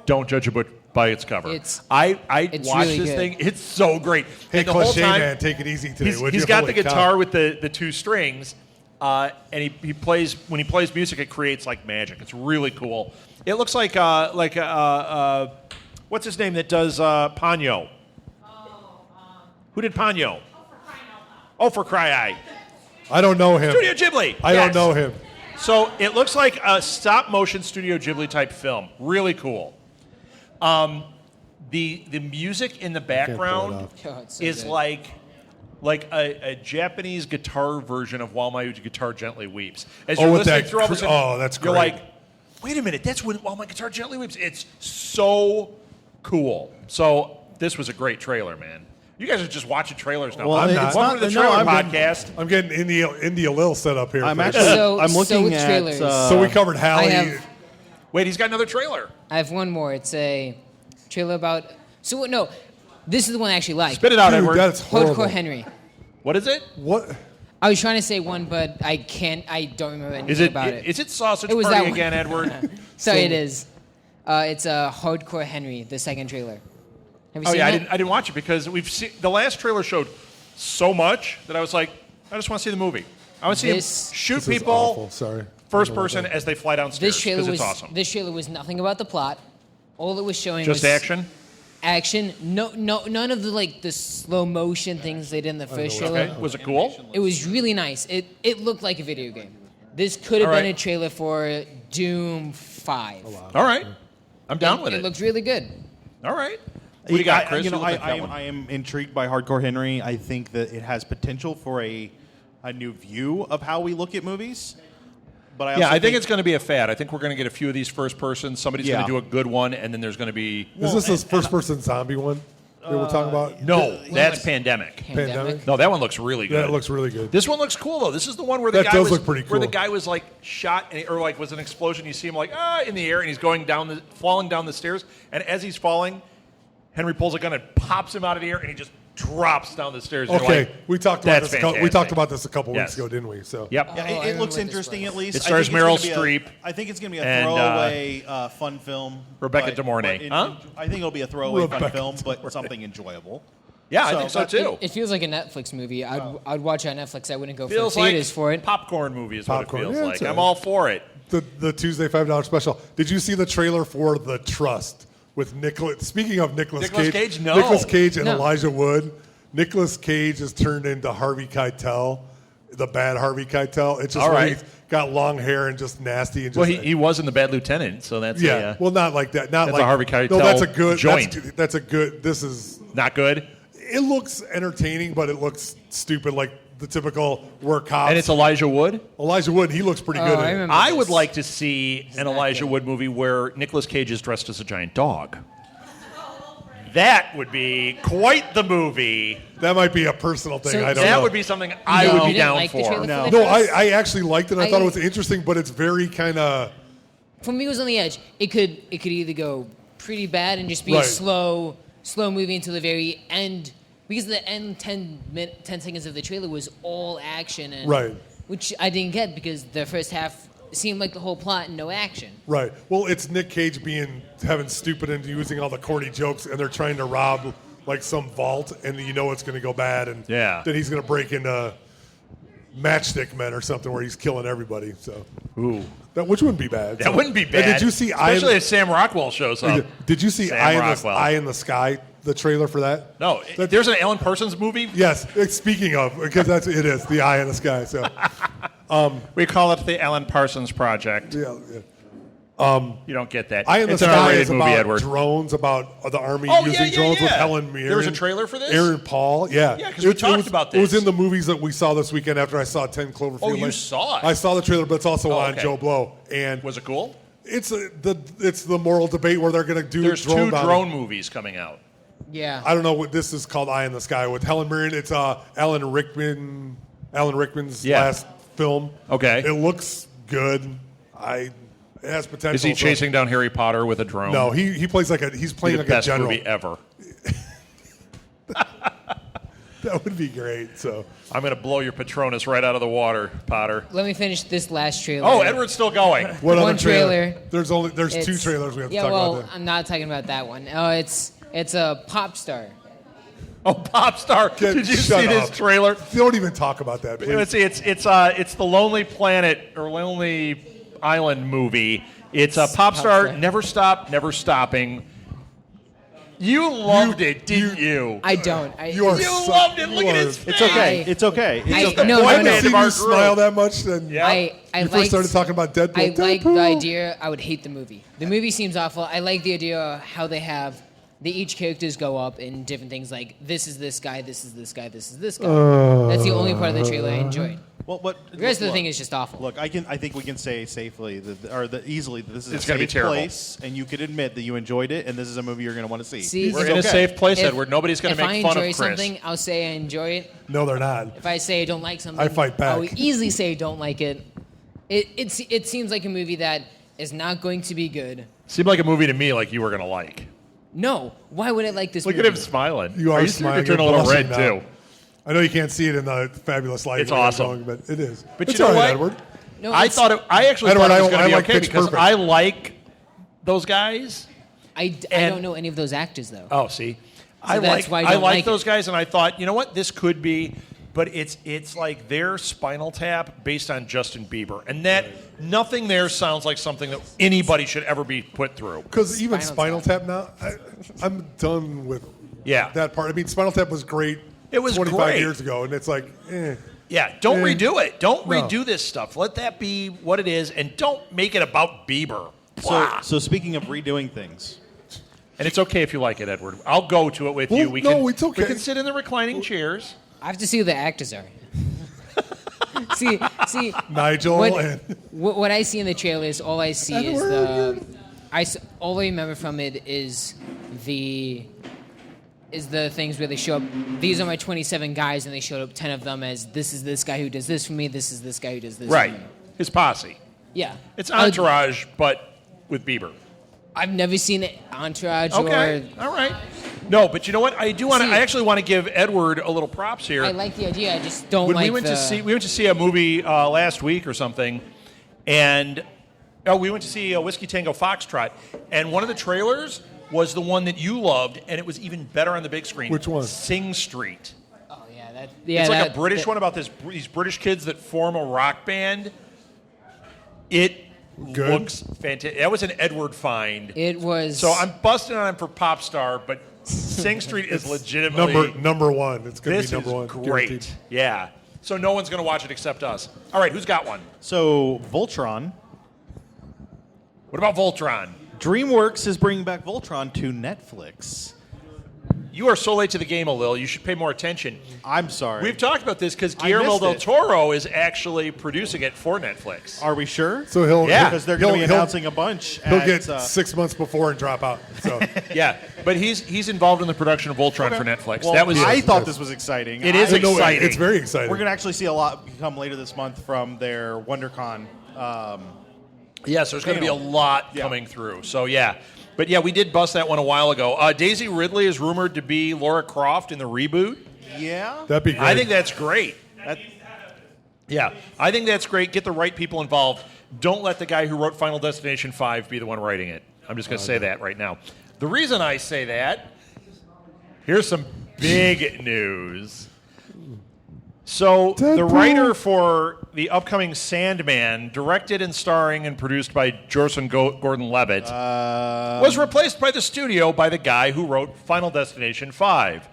Don't judge a book by its cover. It's I really watched this good. thing. It's so great. Hey, And the whole cliche time, man, take it easy today. would he's you? got the Holy cow. guitar with the two strings, and he plays when he plays music. It creates like magic. It's really cool. It looks like what's his name that does Ponyo? Who did Ponyo? Oh, for cry eye. I don't know him. Studio Ghibli. I Yes. don't know him. So it looks like a stop-motion Studio Ghibli type film. Really cool. The music in the background Oh, it's so is good. like a Japanese guitar version of While My Guitar Gently Weeps. As Oh, you're with listening that through all this, that's you're great. like, wait a minute, that's While My Guitar Gently Weeps. It's so cool. So this was a great trailer, man. You guys are just watching trailers now. Well, I'm not. Welcome to the no, trailer I'm podcast. I'm getting IndianaAlil set up here. I'm for- actually. So- I'm so looking with at. trailers. So we covered Hallie. I have- Wait, he's got another trailer. I have one more. It's a trailer about. So no, this is the one I actually like. Spit it out, Dude, Edward. that's horrible. Hardcore Henry. What is it? What? I was trying to say one, but I can't. I don't remember anything Is it? about it. Is it Sausage It was that Party one. again, Edward? So it is. It's a Hardcore Henry, the second trailer. Have you Oh seen yeah, that? I didn't watch it because we've seen the last trailer showed so much that I was like, I just want to see the movie. I want to see him This- shoot This is people awful. Sorry. first person as they fly downstairs. This trailer 'cause was it's awesome. This trailer was nothing about the plot. All it was showing Just was action. action. No, none of the slow motion things they did in the first trailer. Okay, was it cool? It was really nice. It looked like a video game. This could have All been right. a trailer for Doom 5. All right, I'm down with It it. looked really good. All right. What do you got, Chris? You know, You look like that one. I am intrigued by Hardcore Henry. I think that it has potential for a new view of how we look at movies. But I also Yeah, I think it's going to be a fad. I think we're going to get a few of these first person. Somebody's going Yeah. to do a good one, and then there's going to be Is this this first-person zombie one that we're talking about? no. That's was- Pandemic. Pandemic? No, that one looks really good. Yeah, it looks really good. This one looks cool though. This is the one where the That guy does was look pretty where the cool. guy was like shot or like was an explosion. You see him like in the air, and he's going down falling down the stairs. And as he's falling, Henry pulls a gun and pops him out of the air, and he just drops down the stairs. And you're Okay, like, we talked about "That's this. We talked fantastic." about this a couple Yes. weeks ago, didn't we? So Yep. Yeah, Oh, I it remember looks what this interesting was. at least. It stars I think Meryl it's gonna be Streep I think it's going to be a and, throwaway fun film. Rebecca but- De Mornay. but Huh? I think it'll be a throwaway fun Rebecca film, but something enjoyable. Yeah, I So- think so but too. It feels like a Netflix movie. I'd watch it on Netflix. I wouldn't go feels for the theaters like for it. popcorn movie is Popcorn. what it Yeah, feels it's like. I'm all all right. for it. the Tuesday $5 special. Did you see the trailer for The Trust with Nicholas? Speaking of Nicholas Nicolas Cage, Cage? No. Nicolas Cage and No. Elijah Wood. Nicolas Cage is turned into Harvey Keitel, the bad Harvey Keitel. It's just All where right. he's got long hair and just nasty and just Well, he was in The Bad Lieutenant, so that's yeah. Well, not like that. Not that's like a Harvey Keitel No, that's a good joint. That's a good. This is. not good. It looks entertaining, but it looks stupid, like the typical work cops. And it's Elijah Wood. Elijah Wood. He looks pretty Oh, good. I in it. remember. I this. would like to see an not Elijah good. Wood movie where Nicolas Cage is dressed as a giant dog. That would be quite the movie. That might be a personal thing. So- I don't That know. would be something I No. would You be didn't down like the for. trailer No. for The No, Trust? I actually liked it. I thought I- it was interesting, but it's very kind of. For me, it was on the edge. It could either go pretty bad and just be Right. a slow movie until the very end, because the end 10 seconds of the trailer was all action, and Right. which I didn't get because the first half seemed like the whole plot and no action. Right. Well, it's Nick Cage having stupid and using all the corny jokes, and they're trying to rob like some vault, and you know it's going to go bad, and Yeah. then he's going to break into Matchstick Men or something where he's killing everybody. So Ooh, which wouldn't be bad. that So- wouldn't be And bad. did you see especially if Sam Rockwell shows up? Did you see Sam Eye Rockwell. in the Sky? The trailer for that? No, That- there's an Alan Parsons movie. Yes. Speaking of, because it is the Eye in the Sky. So We call it the Alan Parsons Project. yeah. You don't get that. Eye in the it's an Sky R-rated is movie, about Edward. drones, about the Army Oh, yeah, using yeah, drones with yeah. Helen Mirren. There was a trailer for this? Aaron Paul, yeah. Yeah, 'cause we talked about It was this. in the movies that we saw this weekend after I saw 10 Cloverfield Oh, you Lane. saw it? I saw the trailer, but it's also on okay. Joe Blow. And Was it cool? it's the moral debate where they're going to do There's drone two bombing. drone movies coming out. Yeah. I don't know what this is called. Eye in the Sky with Helen Mirren. It's Alan Rickman's Yeah. last film. Okay. It looks good. It has potential. Is he so- chasing down Harry Potter with a drone? No, he plays he's Be playing the like a best general. movie ever. That would be great. So I'm going to blow your Patronus right out of the water, Potter. Let me finish this last trailer. Oh, Edward's still going. what One other trailer? trailer. There's two It's- trailers we have to yeah, talk well, about. I'm not talking about that one. Oh, it's a pop star. Oh, Popstar. Did you Shut see this up. trailer? Don't even talk about that, please. Let's see. It's the Lonely Planet or Lonely Island movie. It's a pop star, Popstar. never stop, never stopping. You loved it, didn't you? I don't. You are You loved it. Look at his face. It's okay. It's okay. It's okay. No, boy no, band no. of I've seen our you smile group. that much. Then Yeah. I you first liked- started talking about Deadpool. I like Deadpool. the idea. I would hate the movie. The movie seems awful. I like the idea of how each characters go up in different things. Like this is this guy, this is this guy, this is this guy. That's the only part of the trailer I enjoyed. Well, The rest of the thing is just awful. Look, I think we can say safely easily that this is It's a gonna be safe terrible. place, and you could admit that you enjoyed it, and this is a movie you're going to want to see. See, We're it's in a okay. safe place, If- Edward. Nobody's going to make fun of If I Chris. enjoy something, I'll say I enjoy it. No, they're not. If I say I don't like something, I fight back. I'll easily say I don't like it. It seems like a movie that is not going to be good. Seemed like a movie to me like you were going to like. No, why would I like this Look movie? at him smiling. You are you smiling. Turn a little You're red, blushing too. now. I know you can't see it in the fabulous light. It's where you're awesome. going, but it is. But it's you know all right, what? Edward. No, I actually Edward, thought it was I going to be like okay Pitch because Perfect. I like those guys. I and- don't know any of those actors though. Oh, see, that's why I I don't like like those it. guys, and I thought, you know what, this could be, but it's like their Spinal Tap based on Justin Bieber, and that nothing there sounds like something that anybody should ever be put through. Because even Spinal Spinal Tap now, I'm done with Yeah. that part. I mean, Spinal Tap was great. It was 25 great. years ago, and it's like, Yeah, don't Eh, redo it. Don't no. redo this stuff. Let that be what it is, and don't make it about Bieber. So speaking of redoing things, And it's okay if you like it, Edward. I'll go to it with Well, you. no, it's okay. We can sit in the reclining chairs. I have to see who the actors are. see, Nigel and what I see in the trailers, all I see is all I remember from it is the things where they show up. These are my 27 guys, and they showed up 10 of them as this is this guy who does this for me. This is this guy who does this. Right. For me. His posse. Yeah. It's Entourage, but with Bieber. I've never seen it Entourage Okay. or. All right. No, but you know what? I do want to. See- I actually want to give Edward a little props here. I like the idea. I just don't when like we went to see a movie last week or something, and we went to see Whiskey Tango Foxtrot, and one of the trailers was the one that you loved, and it was even better on the big screen. Which one? Sing Street. Oh yeah, It's like a British one about these British kids that form a rock band. It Good. looks fantastic. That was an Edward find. It was. So I'm busting on him for Pop Star, but Sing Street is legitimately number one. It's going to This be number is one. great. guaranteed. Yeah. So no one's going to watch it except us. All right, who's got one? so Voltron, What about Voltron? DreamWorks is bringing back Voltron to Netflix. You are so late to the game, Alil. You should pay more attention. I'm sorry. We've talked about this because I Guillermo missed del it. Toro is actually producing it for Netflix. Are we sure? So he'll Yeah. Because they're going to be he'll- announcing a bunch. He'll at, get 6 months before and drop out. So Yeah, but he's involved in the production of Voltron for Netflix. Well, that was I thought yes. this was exciting. It is I- No, exciting. it's very exciting. We're going to actually see a lot come later this month from their WonderCon. Yes, there's going to be a Panel. lot Yeah. coming through. So yeah, but yeah, we did bust that one a while ago. Daisy Ridley is rumored to be Laura Croft in the reboot. Yeah. that'd be great. I think that's great. That- Yeah, I think that's great. Get the right people involved. Don't let the guy who wrote Final Destination 5 be the one writing it. I'm just going to say that right now. The reason I say that, here's some big news. So the Deadpool. writer for the upcoming Sandman, directed and starring and produced by Joseph Gordon-Levitt, was replaced by the studio by the guy who wrote Final Destination 5.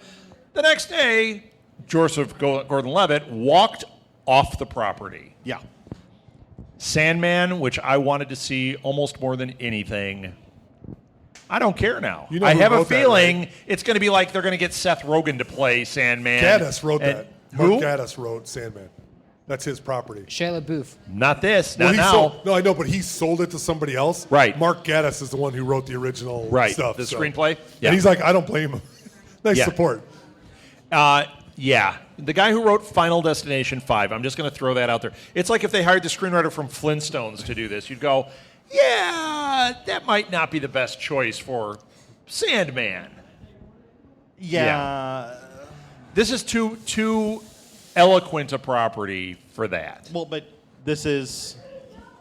The next day, Joseph Gordon-Levitt walked off the property. yeah. Sandman, which I wanted to see almost more than anything, I don't care now. You know I who have a wrote that, feeling right? it's going to be like they're going to get Seth Rogen to play Sandman. Gaddis wrote And- that. Who? Mark Gaddis wrote Sandman. That's his property. Shia LaBeouf. Not this. Well, Not he now. sold, no, I know, but he sold it to somebody else. Right. Mark Gaddis is the one who wrote the original Right. stuff. The so- screenplay? Yeah. And he's like, I don't blame him. Nice Yeah. support. Yeah. The guy who wrote Final Destination 5, I'm just going to throw that out there. It's like if they hired the screenwriter from Flintstones to do this. You'd go, yeah, that might not be the best choice for Sandman. Yeah. This is too eloquent a property for that. Well, but this is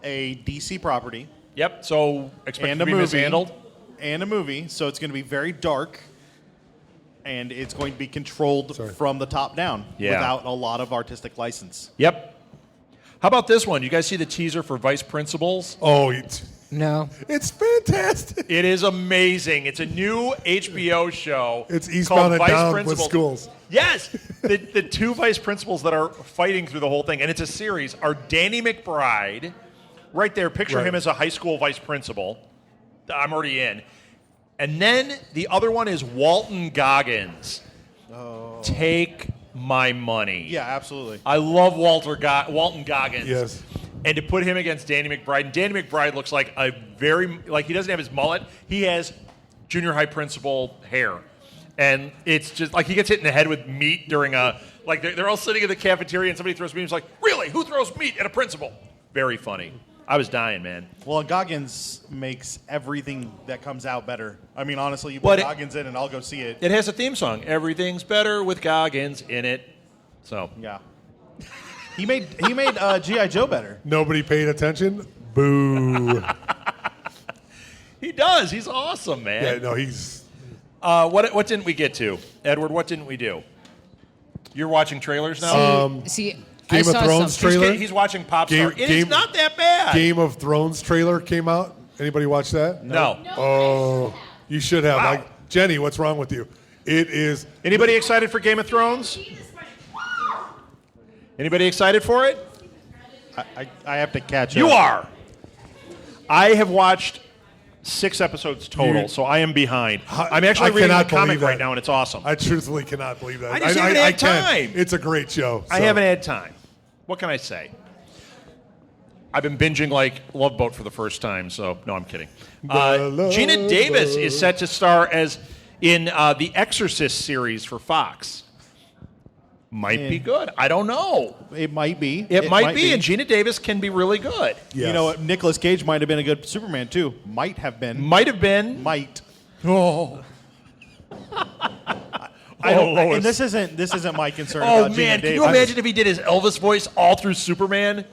a DC property Yep. So expect and it a to be movie. mishandled. And a movie, so it's going to be very dark. And it's going to be controlled Sorry. from the top down Yeah. without a lot of artistic license. Yep. How about this one? You guys see the teaser for Vice Principals? Oh, No. It's fantastic. It is amazing. It's a new HBO show. It's called Eastbound and Vice Down with Principals. schools. Yes, the two vice principals that are fighting through the whole thing, and it's a series, are Danny McBride, right there. Picture Right. him as a high school vice principal. I'm already in. And then the other one is Walton Goggins. Oh. Take my money. Yeah, absolutely. I love Walton Goggins. Yes. And to put him against Danny McBride, and Danny McBride looks like he doesn't have his mullet. He has junior high principal hair. And it's just like he gets hit in the head with meat during they're all sitting in the cafeteria and somebody throws meat and he's like, really? Who throws meat at a principal? Very funny. I was dying, man. Well, Goggins makes everything that comes out better. I mean, honestly, you put Goggins in and I'll go see it. It has a theme song. Everything's better with Goggins in it. So Yeah. He made G.I. Joe better. Nobody paid attention? Boo. he does. He's awesome, man. Yeah, no, he's... What didn't we get to? Edward, what didn't we do? You're watching trailers now? See, Game I of saw Thrones something. trailer? He's watching Popstar. It is not that bad. Game of Thrones trailer came out. Anybody watch that? No. Oh, you should have. Wow. Like, Jenny, what's wrong with you? It is... Anybody excited for Game of Thrones? Anybody excited for it? I have to catch up. You are. I have watched 6 episodes total, so I am behind. I'm actually reading the cannot comic believe that. right now, and it's awesome. I truthfully cannot believe that. I just haven't had can. time. It's a great show. I so. haven't had time. What can I say? I've been binging like Love Boat for the first time, so no, I'm kidding. Gina Davis is set to star as in the Exorcist series for Fox. Might be good. I don't know. It might be. It might be, and Gina Davis can be really good. Yes. You know what? Nicolas Cage might have been a good Superman, too. Might have been. Might have been. Might. Oh. And this isn't my concern Oh, about Gina man. Can Davis. you imagine if he did his Elvis voice all through Superman?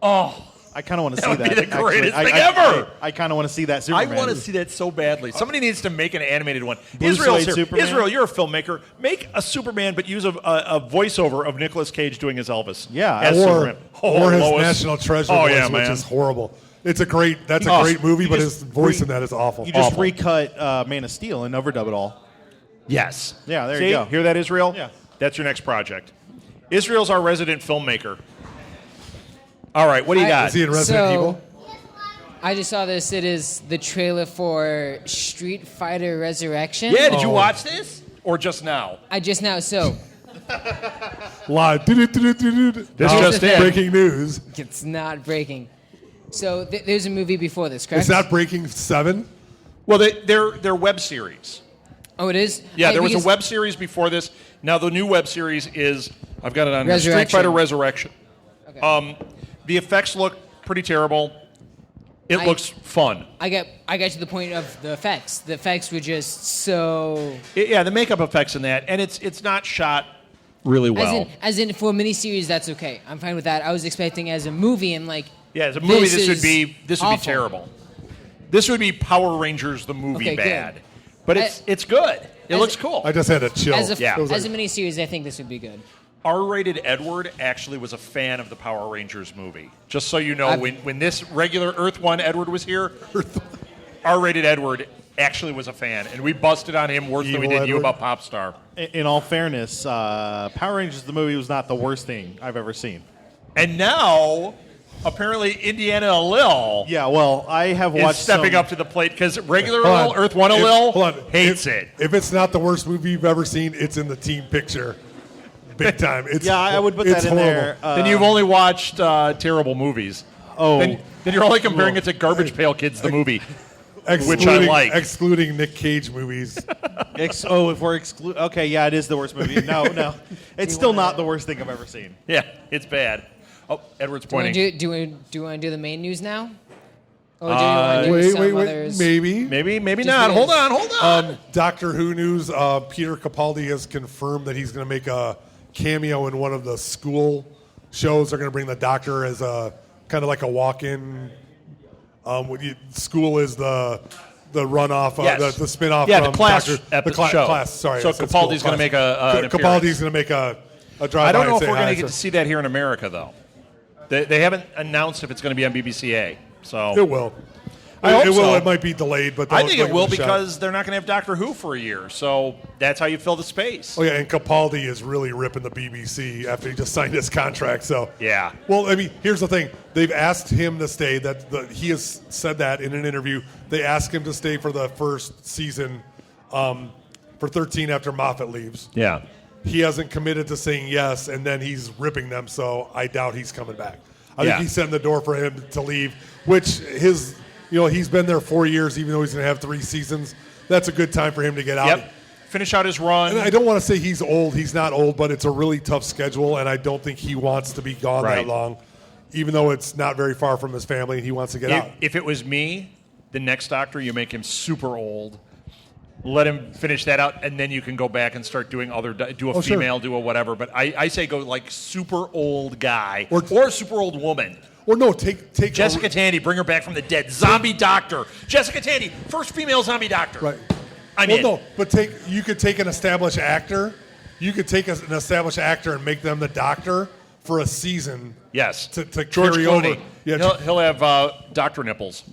Oh. I kind of want to see That that. would be the greatest actually. thing ever. I kind of want to see that Superman. I want to see that so badly. Somebody needs to make an animated one. Blue Israel's Suede here. Superman? Israel, you're a filmmaker. Make a Superman, but use a voiceover of Nicolas Cage doing his Elvis. Yeah, as or Superman. Oh, his Lois. National Treasure Oh, voice, yeah, which man. is horrible. That's a great movie, You but just his voice in that is awful. You just Awful. recut Man of Steel and overdub it all. Yes. Yeah, there See? you go. Hear that, Israel? Yeah. That's your next project. Israel's our resident filmmaker. All right, what do you got? Is he in Resident Evil? I just saw this. It is the trailer for Street Fighter Resurrection. Yeah, did you watch this? Or just now? I just now. So Live. This Now, just in. breaking news. it's not breaking. So there's a movie before this, correct? It's not Breaking 7. Well, they're web series. Oh, it is. Yeah, Hey, there was a because- web series before this. Now the new web series is, I've got it on here, Street Resurrection. Fighter Resurrection. Okay. The effects look pretty terrible. It I- looks fun. I got to the point of the effects. The effects were just so. Yeah, the makeup effects in that, and it's not shot really well. As in for a miniseries, that's okay. I'm fine with that. I was expecting as a movie, and like. Yeah, as a movie, this would is be awful. terrible. This would be Power Rangers the movie Okay, good. bad, but it's good. It looks cool. I just had a chill. As a, Yeah. It was as a like- miniseries, I think this would be good. R-rated Edward actually was a fan of the Power Rangers movie. Just so you know, I've- when this regular Earth One Edward was here, R-rated Edward actually was a fan, and we busted on him worse than we Evil did you Edward. about Popstar. In all fairness, Power Rangers the movie was not the worst thing I've ever seen. And now, apparently, IndianaAlil Yeah, well, I have is watched stepping some- up to the plate because regular Hold on. Alil, Earth One Hold Alil, on. hates If- it. If it's not the worst movie you've ever seen, it's in the team picture. Big time. It's, Yeah, I would put it's that in horrible. there. Then you've only watched terrible movies. Oh. Then you're only comparing it to Garbage Pail Kids, the movie. Excluding, like. Excluding Nick Cage movies. if we're okay, yeah, it is the worst movie. No, it's still not the worst thing I've ever seen. Yeah, it's bad. Oh, Edward's Do you want pointing. to do the main news now? Or do you want to do some others? Maybe. Maybe Just not. because- Hold on. Doctor Who news, Peter Capaldi has confirmed that he's going to make a cameo in one of the school shows. They're going to bring the Doctor as a kind of like a walk-in. School is the runoff, Yes. the spin-off Yeah, from the class Doctor, show. class. Sorry, So I said Capaldi's school, gonna class. make an Capaldi's going to make a drive-by. I don't know and if say we're going hi, to get so- to see that here in America, though. They haven't announced if it's going to be on BBCA. So It will. I hope it will. so. It might be delayed, but I think they'll it will give a shot. because they're not going to have Doctor Who for a year. So that's how you fill the space. Oh yeah, and Capaldi is really ripping the BBC after he just signed his contract. So Yeah. Well, I mean, here's the thing: they've asked him to stay. He has said that in an interview. They asked him to stay for the first season, for 13 after Moffat leaves. Yeah. He hasn't committed to saying yes, and then he's ripping them. So I doubt he's coming back. I Yeah. think he's setting the door for him to leave, which he's been there 4 years, even though he's going to have 3 seasons. That's a good time for him to get out. Yep. Finish out his run. And I don't want to say he's old. He's not old, but it's a really tough schedule, and I don't think he wants to be gone Right. that long, even though it's not very far from his family, and he wants to get out. If it was me, the next Doctor, you make him super old. Let him finish that out, and then you can go back and start doing do a female, do a whatever. But I say go like super old guy or super old woman. Or no, take Jessica Tandy, bring her back from the dead. Zombie Doctor. Jessica Tandy, first female zombie doctor. Right. I'm in. No, but you could take an established actor. You could take an established actor and make them the Doctor for a season. Yes. To George carry Clooney. over. Yeah, He'll have Doctor nipples.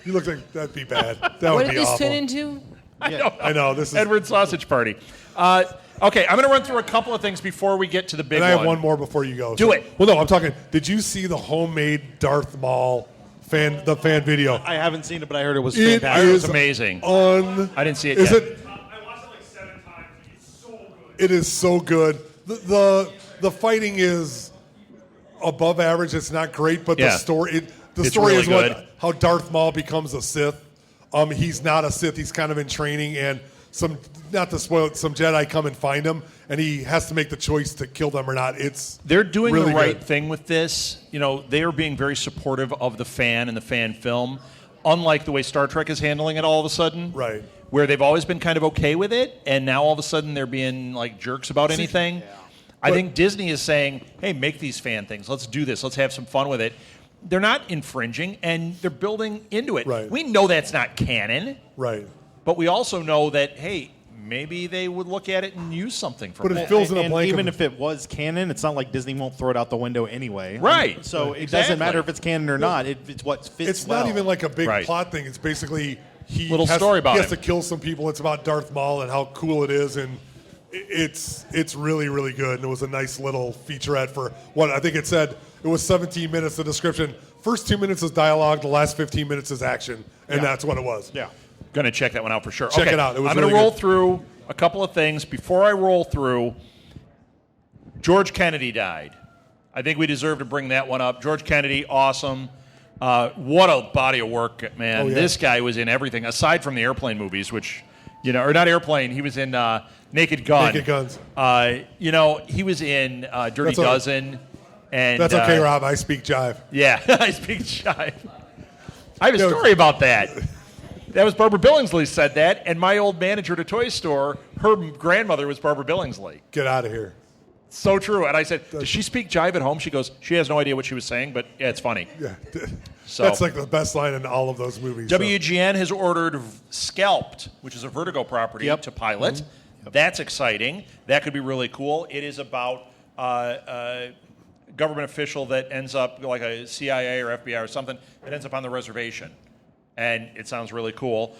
you look like that'd be bad. That What would did be this awful. turn into? I know this is. Edward Sausage Party. Okay, I'm going to run through a couple of things before we get to the big And one. I have one more before you go. Do it. Well, no, I'm talking. Did you see the homemade Darth Maul fan video? I haven't seen it, but I heard it was It fantastic. It was is amazing. I didn't see it Is yet. it? I watched it like 7 times. It's so good. It is so good. The fighting is above average. It's not great, but Yeah. the story It's story really is good. how Darth Maul becomes a Sith. He's not a Sith. He's kind of in training, and not to spoil it, some Jedi come and find him, and he has to make the choice to kill them or not. They're doing really the right good. thing with this. They are being very supportive of the fan and the fan film, unlike the way Star Trek is handling it all of a sudden. Right. Where they've always been kind of okay with it, and now all of a sudden they're being like jerks about anything. I think Disney is saying, hey, make these fan things. Let's do this. Let's have some fun with it. They're not infringing, and they're building into it. Right. We know that's not canon, Right. but we also know that, hey, maybe they would look at it and use something from But it. it fills in a And blank. even of- if it was canon, it's not like Disney won't throw it out the window anyway. Right. So it Exactly. doesn't matter if it's canon or not. It's what fits it's well. not even like a big Right. plot thing. It's basically Little story about he has him. to kill some people. It's about Darth Maul and how cool it is, and it's really, really good. And it was a nice little featurette for what I think it said. It was 17 minutes. The description. First 2 minutes is dialogue. The last 15 minutes is action, and that's what it was. Yeah. Going to check that one out for sure. Check Okay, it out. It was I'm going to really roll good. through a couple of things. Before I roll through, George Kennedy died. I think we deserve to bring that one up. George Kennedy, awesome. What a body of work, man. Oh, yeah. This guy was in everything, aside from the airplane movies, which, or not airplane. He was in Naked Gun. Naked Guns. He was in Dirty That's all right. Dozen. And, That's okay, Rob. I speak jive. Yeah, I speak jive. I have a story about that. That was Barbara Billingsley said that, and my old manager at a toy store, her grandmother was Barbara Billingsley. Get out of here. So true. And I said, does she speak jive at home? She goes, she has no idea what she was saying, but yeah, it's funny. Yeah. So- That's like the best line in all of those movies. so. WGN has ordered Scalped, which is a Vertigo property, to pilot. Mm-hmm. That's exciting. That could be really cool. It is about a government official that ends up, like a CIA or FBI or something, that ends up on the reservation. And it sounds really cool.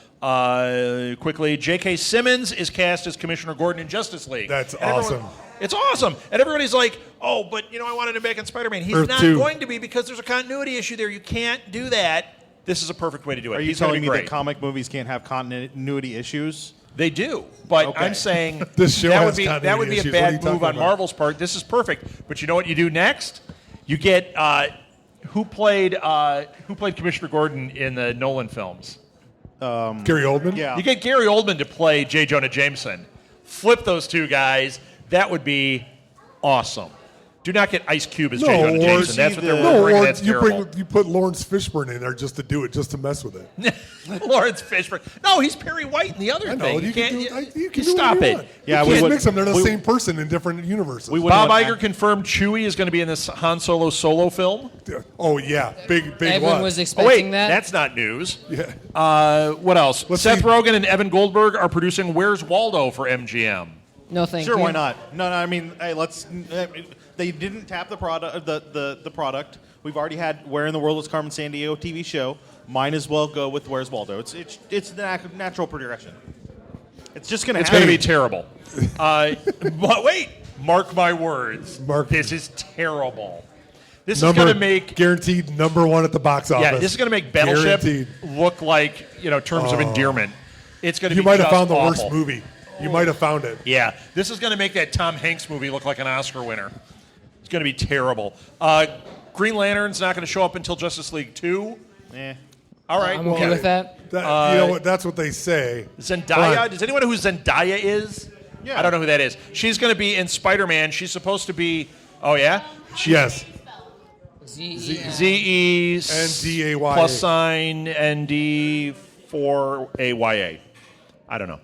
Quickly, J.K. Simmons is cast as Commissioner Gordon in Justice League. That's And everyone- awesome. It's awesome. And everybody's like, oh, but, I wanted him back in Spider-Man. He's Earth not 2. going to be because there's a continuity issue there. You can't do that. This is a perfect way to do it. Are you He's gonna telling be me great. that comic movies can't have continuity issues? They do, but Okay. I'm saying This show that has would be continuity a issues. What are you bad move talking on about? Marvel's part. This is perfect. But you know what you do next? You get who played Commissioner Gordon in the Nolan films. Gary Oldman? Yeah. You get Gary Oldman to play J. Jonah Jameson. Flip those two guys. That would be awesome. Do not get Ice Cube as J. Jonah Jameson. That's what they're No, wondering. or That's terrible. you put Lawrence Fishburne in there just to do it, just to mess with it. Lawrence Fishburne. No, he's Perry White in the other I know. thing. You can do stop whatever you it. want. Yeah, you we can't would- mix them. They're the we- same person in different universes. We wouldn't Bob want Iger confirmed Chewie is going to be in this Han Solo solo Oh yeah, big Everyone one. was Oh, expecting wait, that. that's not news. Yeah. What else? Let's Seth see. Rogen and Evan Goldberg are producing Where's Waldo for MGM. No, thank Sure, you. why not? No, I mean, hey, let's. They didn't tap the product. The product. We've already had Where in the World is Carmen Sandiego TV show. Might as well go with Where's Waldo. It's the natural progression. It's just going to happen. It's going to be terrible. But wait, mark my words. This is terrible. This is going to make guaranteed #1 at the box office. Yeah, this is going to make Battleship Guaranteed. look like terms of endearment. It's going to. You be might have just found the awful. worst movie. You might have found it. Yeah, this is going to make that Tom Hanks movie look like an Oscar winner. It's going to be terrible. Green Lantern's not going to show up until Justice League 2. All right, I'm okay with that. You know what? That's what they say. Zendaya. Does anyone know who Zendaya is? Yeah. I don't know who that is. She's going to be in Spider-Man. She's supposed to be. Oh yeah. Yes. Z-E-N. N-D-A-Y-A. plus sign ND4AYA. I don't know.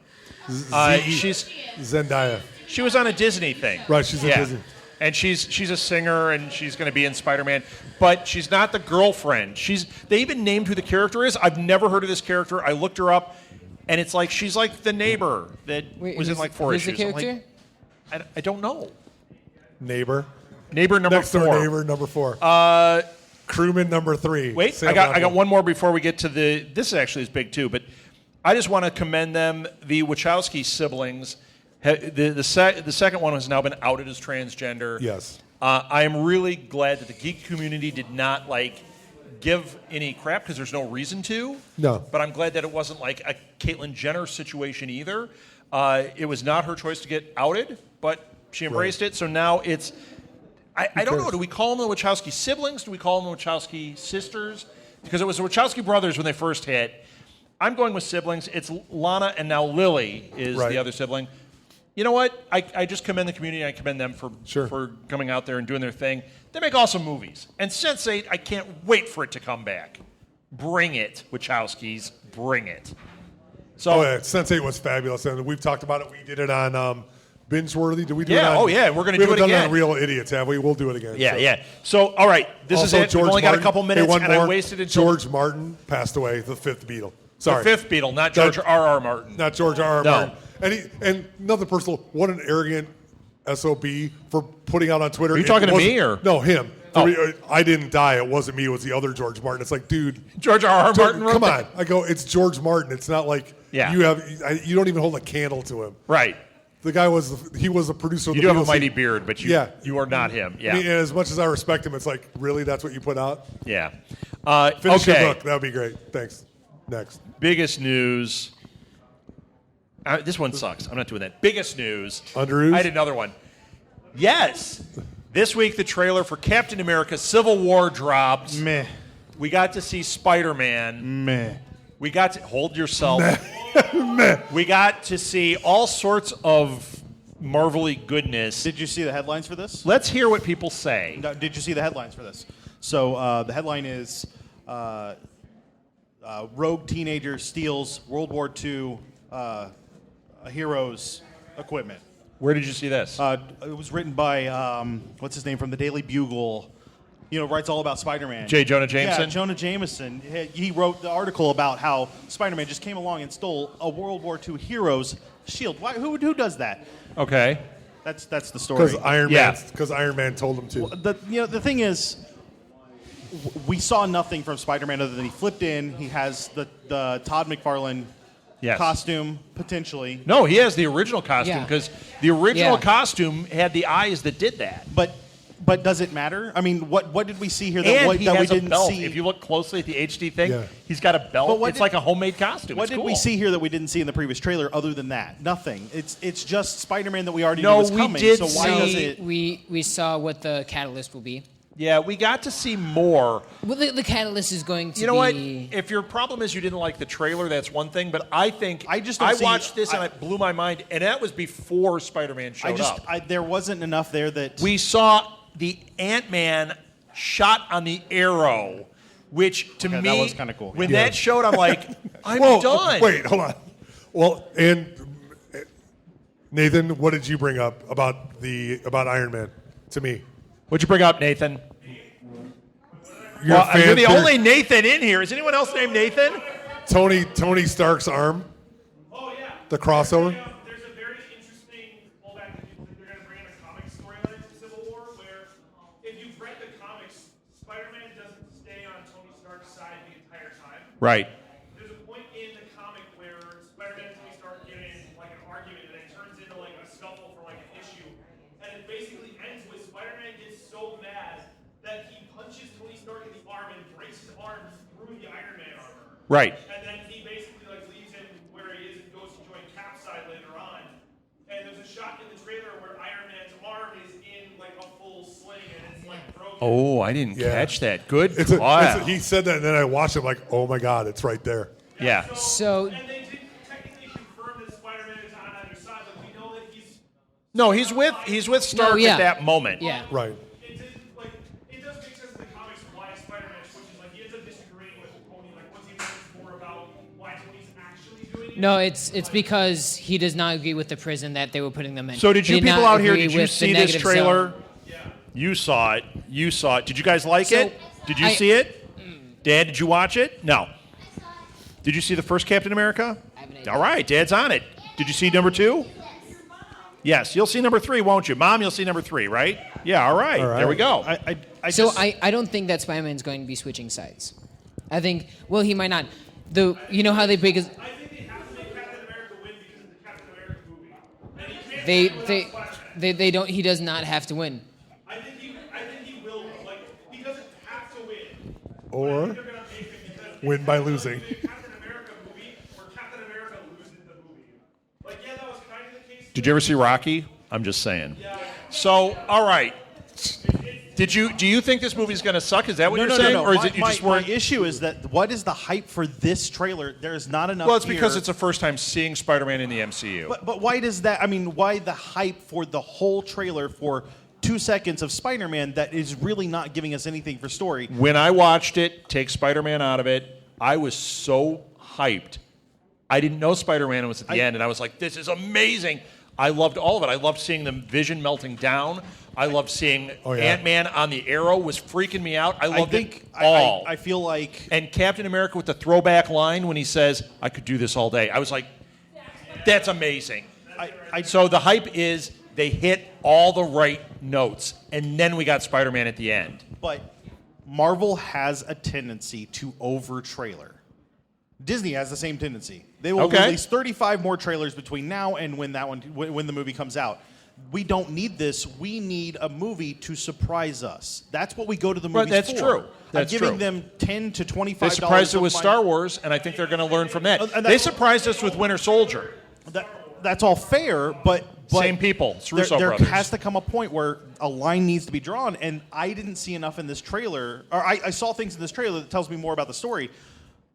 She's Zendaya. She was on a Disney thing. Right, she's on Disney. And she's a singer, and she's going to be in Spider-Man. But she's not the girlfriend. They even named who the character is. I've never heard of this character. I looked her up, and it's like she's like the neighbor that was in like 4 who's issues. the character? I don't know. Neighbor. Neighbor number Next 4. door neighbor number 4. Crewman number 3. Wait, Sam I got Rockwell. one more before we get to the. This actually is big too, but I just want to commend them. The Wachowski siblings. The second one has now been outed as transgender. Yes. I am really glad that the geek community did not give any crap because there's no reason to. No. But I'm glad that it wasn't like a Caitlyn Jenner situation either. It was not her choice to get outed, but she embraced it. So now it's. I don't know. Do we call them the Wachowski siblings? Do we call them the Wachowski sisters? Because it was the Wachowski brothers when they first hit. I'm going with siblings. It's Lana and now Lily is the other sibling. You know what? I just commend the community. I commend them for coming out there and doing their thing. They make awesome movies. And Sense8, I can't wait for it to come back. Bring it, Wachowskis. Bring it. So, Sense8 was fabulous, and we've talked about it. We did it on Binge-worthy. Did we do it on? Oh, yeah. We're going to do it done again. it on Real Idiots, have we? We'll do it again. Yeah. So, all right. This also, is it. George We've only Martin, got a couple minutes, one and more. I wasted until... George Martin passed away, the 5th Beatle. Sorry. The 5th Beatle, not George R.R. Martin. Not George R.R. No. Martin. And another personal, what an arrogant SOB for putting out on Twitter. Are you talking to me or? No, him. Oh. I didn't die. It wasn't me. It was the other George Martin. It's like, dude. George R.R. Martin wrote Come that? on. I go, it's George Martin. It's not like you don't even hold a candle to him. Right. The guy was the producer of you the do have a Beatles. mighty beard, but you are not him. Yeah. I mean, as much as I respect him, it's like, really? That's what you put out? Yeah. Finish okay. your book. That would be great. Thanks. Next. Biggest news. This one sucks. I'm not doing that. Biggest news. Underoos? I had another one. Yes. This week, the trailer for Captain America Civil War dropped. Meh. We got to see Spider-Man. Meh. We got to... Hold yourself. Meh. We got to see all sorts of Marvel-y goodness. Did you see the headlines for this? Let's hear what people say. No, did you see the headlines for this? So the headline is rogue teenager steals World War II a hero's equipment. Where did you see this? It was written by what's his name from the Daily Bugle. Writes all about Spider-Man. J. Jonah Jameson? Yeah, Jonah Jameson. He wrote the article about how Spider-Man just came along and stole a World War II hero's shield. Why? Who does that? Okay. That's the story. Because Iron Man told him to. The thing is, we saw nothing from Spider-Man other than he flipped in. He has the Todd McFarlane costume potentially. No, he has the original costume because the original Yeah. costume had the eyes that did that. But does it matter? I mean, what did we see here And that he we has didn't a belt. see? If you look closely at the HD thing, Yeah. he's got a belt. But It's like a homemade costume. What It's did cool. we see here that we didn't see in the previous trailer other than that? Nothing. It's just Spider-Man that we already No, knew was we coming. did So why does see- it? We saw what the catalyst will be. Yeah, we got to see more. Well, the catalyst is going to You know be... what? If your problem is you didn't like the trailer, that's one thing. But I think I just don't see- watched this and it blew my mind, and that was before Spider-Man showed up. There wasn't enough there that We saw the Ant-Man shot on the arrow, which to Okay, me, that was kinda cool. when Yeah. that showed, I'm like, I'm Whoa, done. Wait, hold on. Well, and Nathan, what did you bring up about Iron Man to me? What'd you bring up, Nathan? You're, a fan You're the theory- only Nathan in here. Is anyone else named Nathan? Tony Stark's arm, Oh yeah. the crossover. There's a very interesting pullback that they're going to bring in a comic storyline from Civil War, where if you've read the comics, Spider-Man Right. There's a point in the comic where Spider-Man and Tony Stark get in like an argument, and it turns into like a scuffle for like an issue, and it basically ends with Spider-Man gets so mad that he punches Tony Stark in the arm and breaks his arm through the Iron Man armor. Right. And then he basically like leaves him where he is and goes to join Cap's side later on. And there's a shot in the trailer where Iron Man's arm is in like a full sling and it's like broken. Oh, I didn't catch that. Good. He said that, and then I watched it like, oh my God, it's right there. Yeah. So and they didn't technically confirm that Spider-Man is on either side, but we know that he's. No, he's with Stark yeah. at that moment. yeah. Right. It didn't like it does make sense in the comics why Spider-Man switches. Like he ends up disagreeing with Tony. Like once he learns more about why Tony's actually doing it. No, it's because he does not agree with the prison that they were putting them in. So did you He people not out here, agree did you with see the this negative trailer? zone. Yeah. You saw it. You saw it. Did you guys like So, it? Did you see it? Dad, did you watch it? No. Did you see the first Captain America? I haven't either. All right, Dad's on it. Did you see number 2? Yes, you'll see number 3, won't you? Mom, you'll see number 3, right? Yeah, all right. All right. There we go. So I don't think that Spider-Man's going to be switching sides. I think, well, he might not. You know how they break his... I think they have to make Captain America win because of the Captain America movie. And he can't They, win they, without Spider-Man. they don't. He does not have to win. I think he will. Like he doesn't have to win. Or They're gonna make him because win by losing. it's a Captain America movie where Captain America loses the movie. Like yeah, that was kind of the case. Did you ever see Rocky? I'm just saying. So, all right. Do you think this movie's going to suck? Is that what you're saying? Or is it you just my weren't? issue is that what is the hype for this trailer? There's not enough. Well, it's because here. it's the first time seeing Spider-Man in the MCU. But why does that? I mean, why the hype for the whole trailer for 2 seconds of Spider-Man that is really not giving us anything for story? When I watched it, take Spider-Man out of it, I was so hyped. I didn't know Spider-Man was at the end, and I was like, this is amazing. I loved all of it. I loved seeing the Vision melting down. I loved seeing Ant-Man on the Arrow was freaking me out. I loved it all. I feel like... And Captain America with the throwback line when he says, I could do this all day. I was like, that's amazing. So the hype is they hit all the right notes, and then we got Spider-Man at the end. But Marvel has a tendency to over-trailer. Disney has the same tendency. They will release 35 more trailers between now and when the movie comes out. We don't need this. We need a movie to surprise us. That's what we go to the movies that's for. true. That's I'm giving true. them $10 to $25. They surprised us with Star Wars, and I think they're going to learn from that. They surprised us with Winter Soldier. That's all fair, but Same people. It's Russo there brothers. has to come a point where a line needs to be drawn, and I didn't see enough in this trailer. Or I saw things in this trailer that tells me more about the story.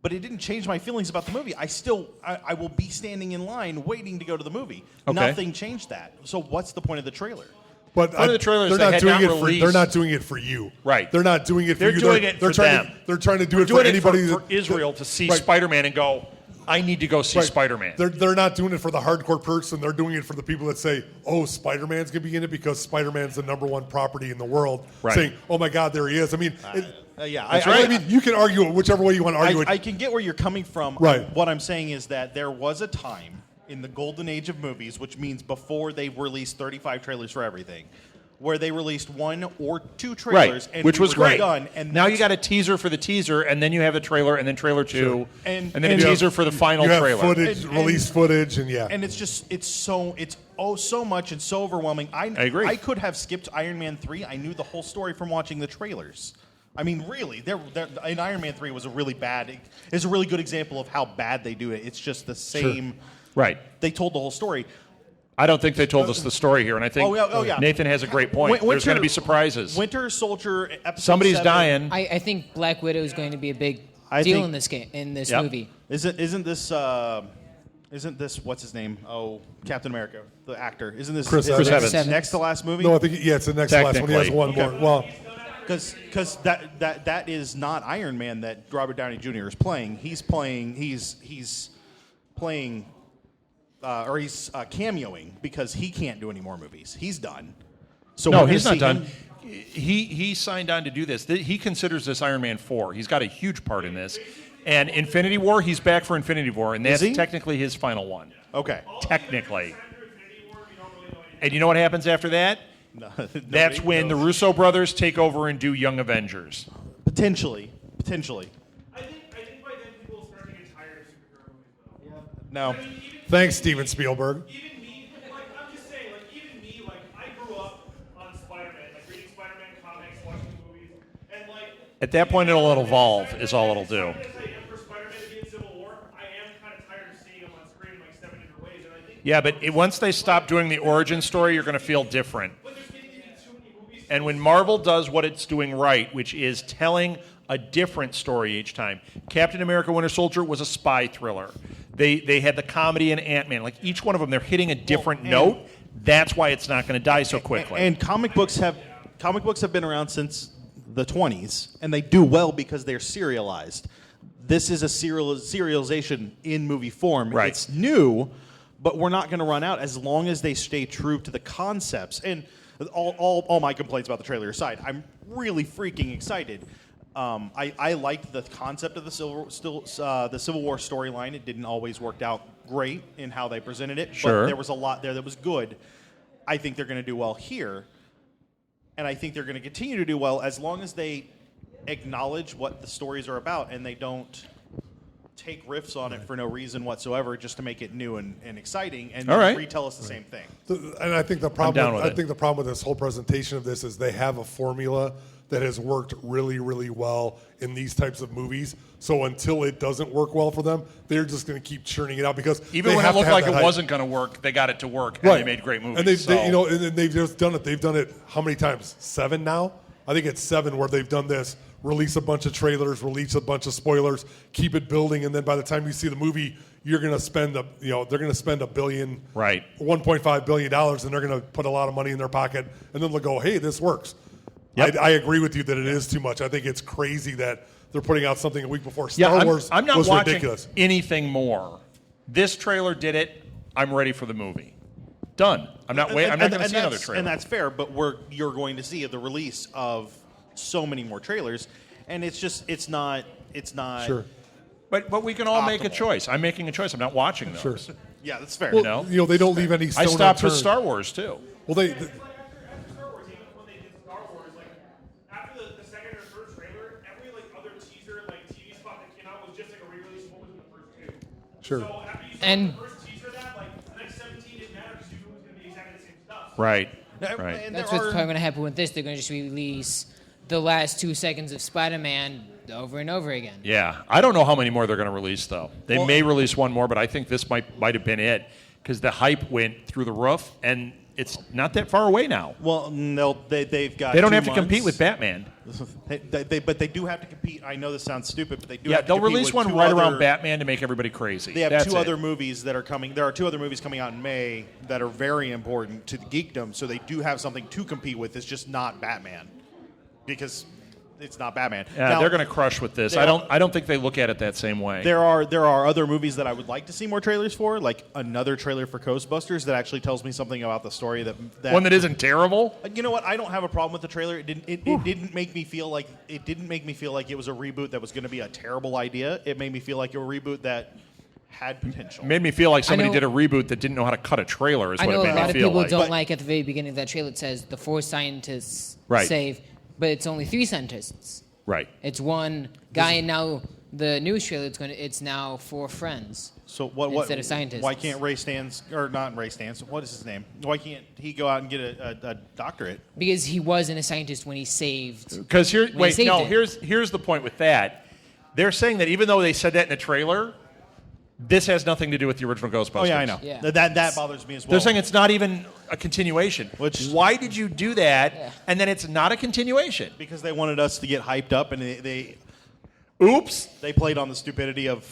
But it didn't change my feelings about the movie. I will be standing in line waiting to go to the movie. Okay. Nothing changed that. So what's the point of the trailer? But One of the trailers they're they not had doing not it for. released. They're not doing it for you. Right. They're not doing it for They're you. doing it they're for trying them. To, they're trying to do We're it for doing anybody it for that- Israel to see Right. Spider-Man and go, I need to go see Right. Spider-Man. They're not doing it for the hardcore person. They're doing it for the people that say, "Oh, Spider-Man's gonna be in it because Spider-Man's the #1 property in the world." Right. Saying, "Oh my God, there he is." I mean, Yeah, I mean, you can argue it whichever way you want to argue it. I can get where you're coming from. Right. What I'm saying is that there was a time in the golden age of movies, which means before they released 35 trailers for everything, where they released 1 or 2 trailers, Right, and which we was were great. done. And now you got a teaser for the teaser, and then you have a trailer, and then trailer 2, Sure. and then and a you teaser have- for the final you have trailer. footage, And- release footage, and yeah. And it's so much and so overwhelming. I agree. I could have skipped Iron Man 3. I knew the whole story from watching the trailers. I mean, really, in Iron Man 3 was a really good example of how bad they do it. It's just the same. Right. They told the whole story. I don't think they told us the story here, and I think yeah. Nathan has a great point. There's going to be surprises. Winter Soldier episode Somebody's 7. dying. I think Black Widow is going to be a big I deal think- in this game, in this Yep. movie. Isn't this what's his name? Oh, Captain America, the actor. Isn't this Chris his Evans. next to last movie? No, I think it's the next last one. He has Technically. one more. Well, Because that is not Iron Man that Robert Downey Jr. is playing. He's playing or he's cameoing because he can't do any more movies. He's done. So No, we're gonna he's not see done. him- He signed on to do this. He considers this Iron Man 4. He's got a huge part in this. And Infinity War, he's back for Infinity War, and that's he? technically his final one. Okay. Technically. And you know what happens after that? No, That's nobody when the knows. Russo brothers take over and do Young Avengers. Potentially. I think by then people No. Thanks, Steven Spielberg. Even me, like, I'm just saying, like, even me, like, I grew up on Spider-Man, like, reading Spider-Man comics, watching movies, and, like... At that point, it'll evolve, is all it'll do. As I am for Spider-Man to be in Civil War, I am kind of tired of seeing him on screen in, like, 7 different ways, and I think... Yeah, but once they stop doing the origin story, you're going to feel different. But there's getting to be too many movies... And when Marvel does what it's doing right, which is telling a different story each time. Captain America Winter Soldier was a spy thriller. They had the comedy in Ant-Man. Like each one of them, they're hitting a different note. That's why it's not going to die so quickly. And comic books have been around since the 20s, and they do well because they're serialized. This is a serialization in movie form. Right. It's new, but we're not going to run out as long as they stay true to the concepts. And all my complaints about the trailer aside, I'm really freaking excited. I liked the concept of the Civil War storyline. It didn't always work out great in how they presented it, Sure. but there was a lot there that was good. I think they're going to do well here, and I think they're going to continue to do well as long as they acknowledge what the stories are about and they don't take riffs on it for no reason whatsoever just to make it new and exciting and All right. retell us the same thing. And I think the down problem. with I it. think the problem with this whole presentation of this is they have a formula that has worked really, really well in these types of movies. So until it doesn't work well for them, they're just going to keep churning it out because Even they when it have to looked have like that it hype. wasn't going to work, they got it to work, and they made great movies. And so. and they've just done it. They've done it how many times? 7 now. I think it's 7 where they've done this. Release a bunch of trailers, release a bunch of spoilers, keep it building, and then by the time you see the movie, you're going to spend they're going to spend $1 billion, Right. $1.5 billion, and they're going to put a lot of money in their pocket, and then they'll go, hey, this works. Yep. I agree with you that it is too much. I think it's crazy that they're putting out something a week before Star Wars I'm not was watching ridiculous. anything more. This trailer did it. I'm ready for the movie. Done. I'm not going to see another trailer. And that's fair, but you're going to see the release of so many more trailers, and it's not Sure. But we can all make a Optimal. choice. I'm making a choice. I'm not watching those. Sure. Yeah, that's fair. Well, they don't leave any stone I stopped with unturned. Star Wars too. Well, they It's like after Star Wars, even when they did Star Wars, like after the second or third trailer, every like other teaser, like TV spot that came out was just like a re-release of what was in the first 2. Sure. So after you saw And- the first teaser of that, like the next 17 didn't matter because you knew it was going to be exactly the same stuff. Right. And That's there what's are- probably going to happen with this. They're going to just release the last 2 seconds of Spider-Man over and over again. Yeah. I don't know how many more they're going to release though. They Well- may release one more, but I think this might have been it because the hype went through the roof, and it's not that far away now. Well, no, they've got. They don't 2 have to compete months. with Batman. But they do have to compete. I know this sounds stupid, but they do. Yeah, have to they'll compete release with one 2 right other- around Batman to make everybody crazy. They have That's 2 it. other movies that are coming. There are 2 other movies coming out in May that are very important to the geekdom. So they do have something to compete with. It's just not Batman, because it's not Batman. Yeah, Now, they're going to crush with this. there I don't think they look at it that same way. There are other movies that I would like to see more trailers for, like another trailer for Ghostbusters that actually tells me something about the story that One that isn't terrible. You know what? I don't have a problem with the trailer. It didn't make me feel like it was a reboot that was going to be a terrible idea. It made me feel like a reboot that had potential. Made me feel like somebody know- did a reboot that didn't know how to cut a trailer. Is I what know it a made lot me of feel people like. don't like at the very beginning of that trailer it says the 4 scientists Right. save, but it's only 3 scientists. Right. It's one guy, and now the news trailer it's now 4 friends. So what? Instead of scientists. Why can't Ray Stans or not Ray Stans? What is his name? Why can't he go out and get a doctorate? Because he wasn't a scientist when he saved. Because saved it. here's the point with that. They're saying that even though they said that in the trailer, this has nothing to do with the original Ghostbusters. Oh yeah, I know. Yeah. That bothers me as well. They're saying it's not even a continuation. Which- Why did you do that? Yeah. And then it's not a continuation. because they wanted us to get hyped up, and they Oops. played on the stupidity of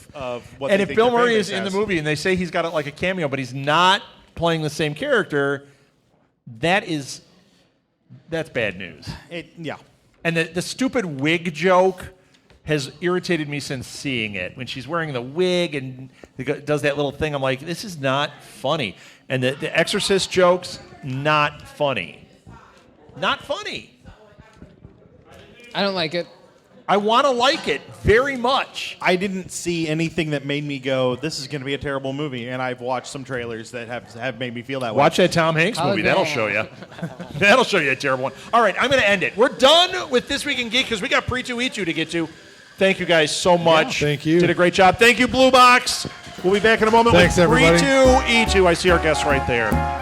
what. And they if think Bill their fan Murray base is in the has. movie and they say he's got it like a cameo, but he's not playing the same character, that's bad news. Yeah. And the stupid wig joke has irritated me since seeing it. When she's wearing the wig and does that little thing, I'm like, this is not funny. And the Exorcist jokes, not funny. Not funny. I don't like it. I want to like it very much. I didn't see anything that made me go, "This is going to be a terrible movie." And I've watched some trailers that have made me feel that way. Watch that Tom Hanks movie. That'll show you. That'll show you a terrible one. All right, I'm going to end it. We're done with This Week in Geek because we got Pre-2 E2 to get to. Thank you guys so much. thank you. Did a great job. Thank you, Blue Box. We'll be back in a moment Thanks, with everybody. 3-2 E2. I see our guests right there.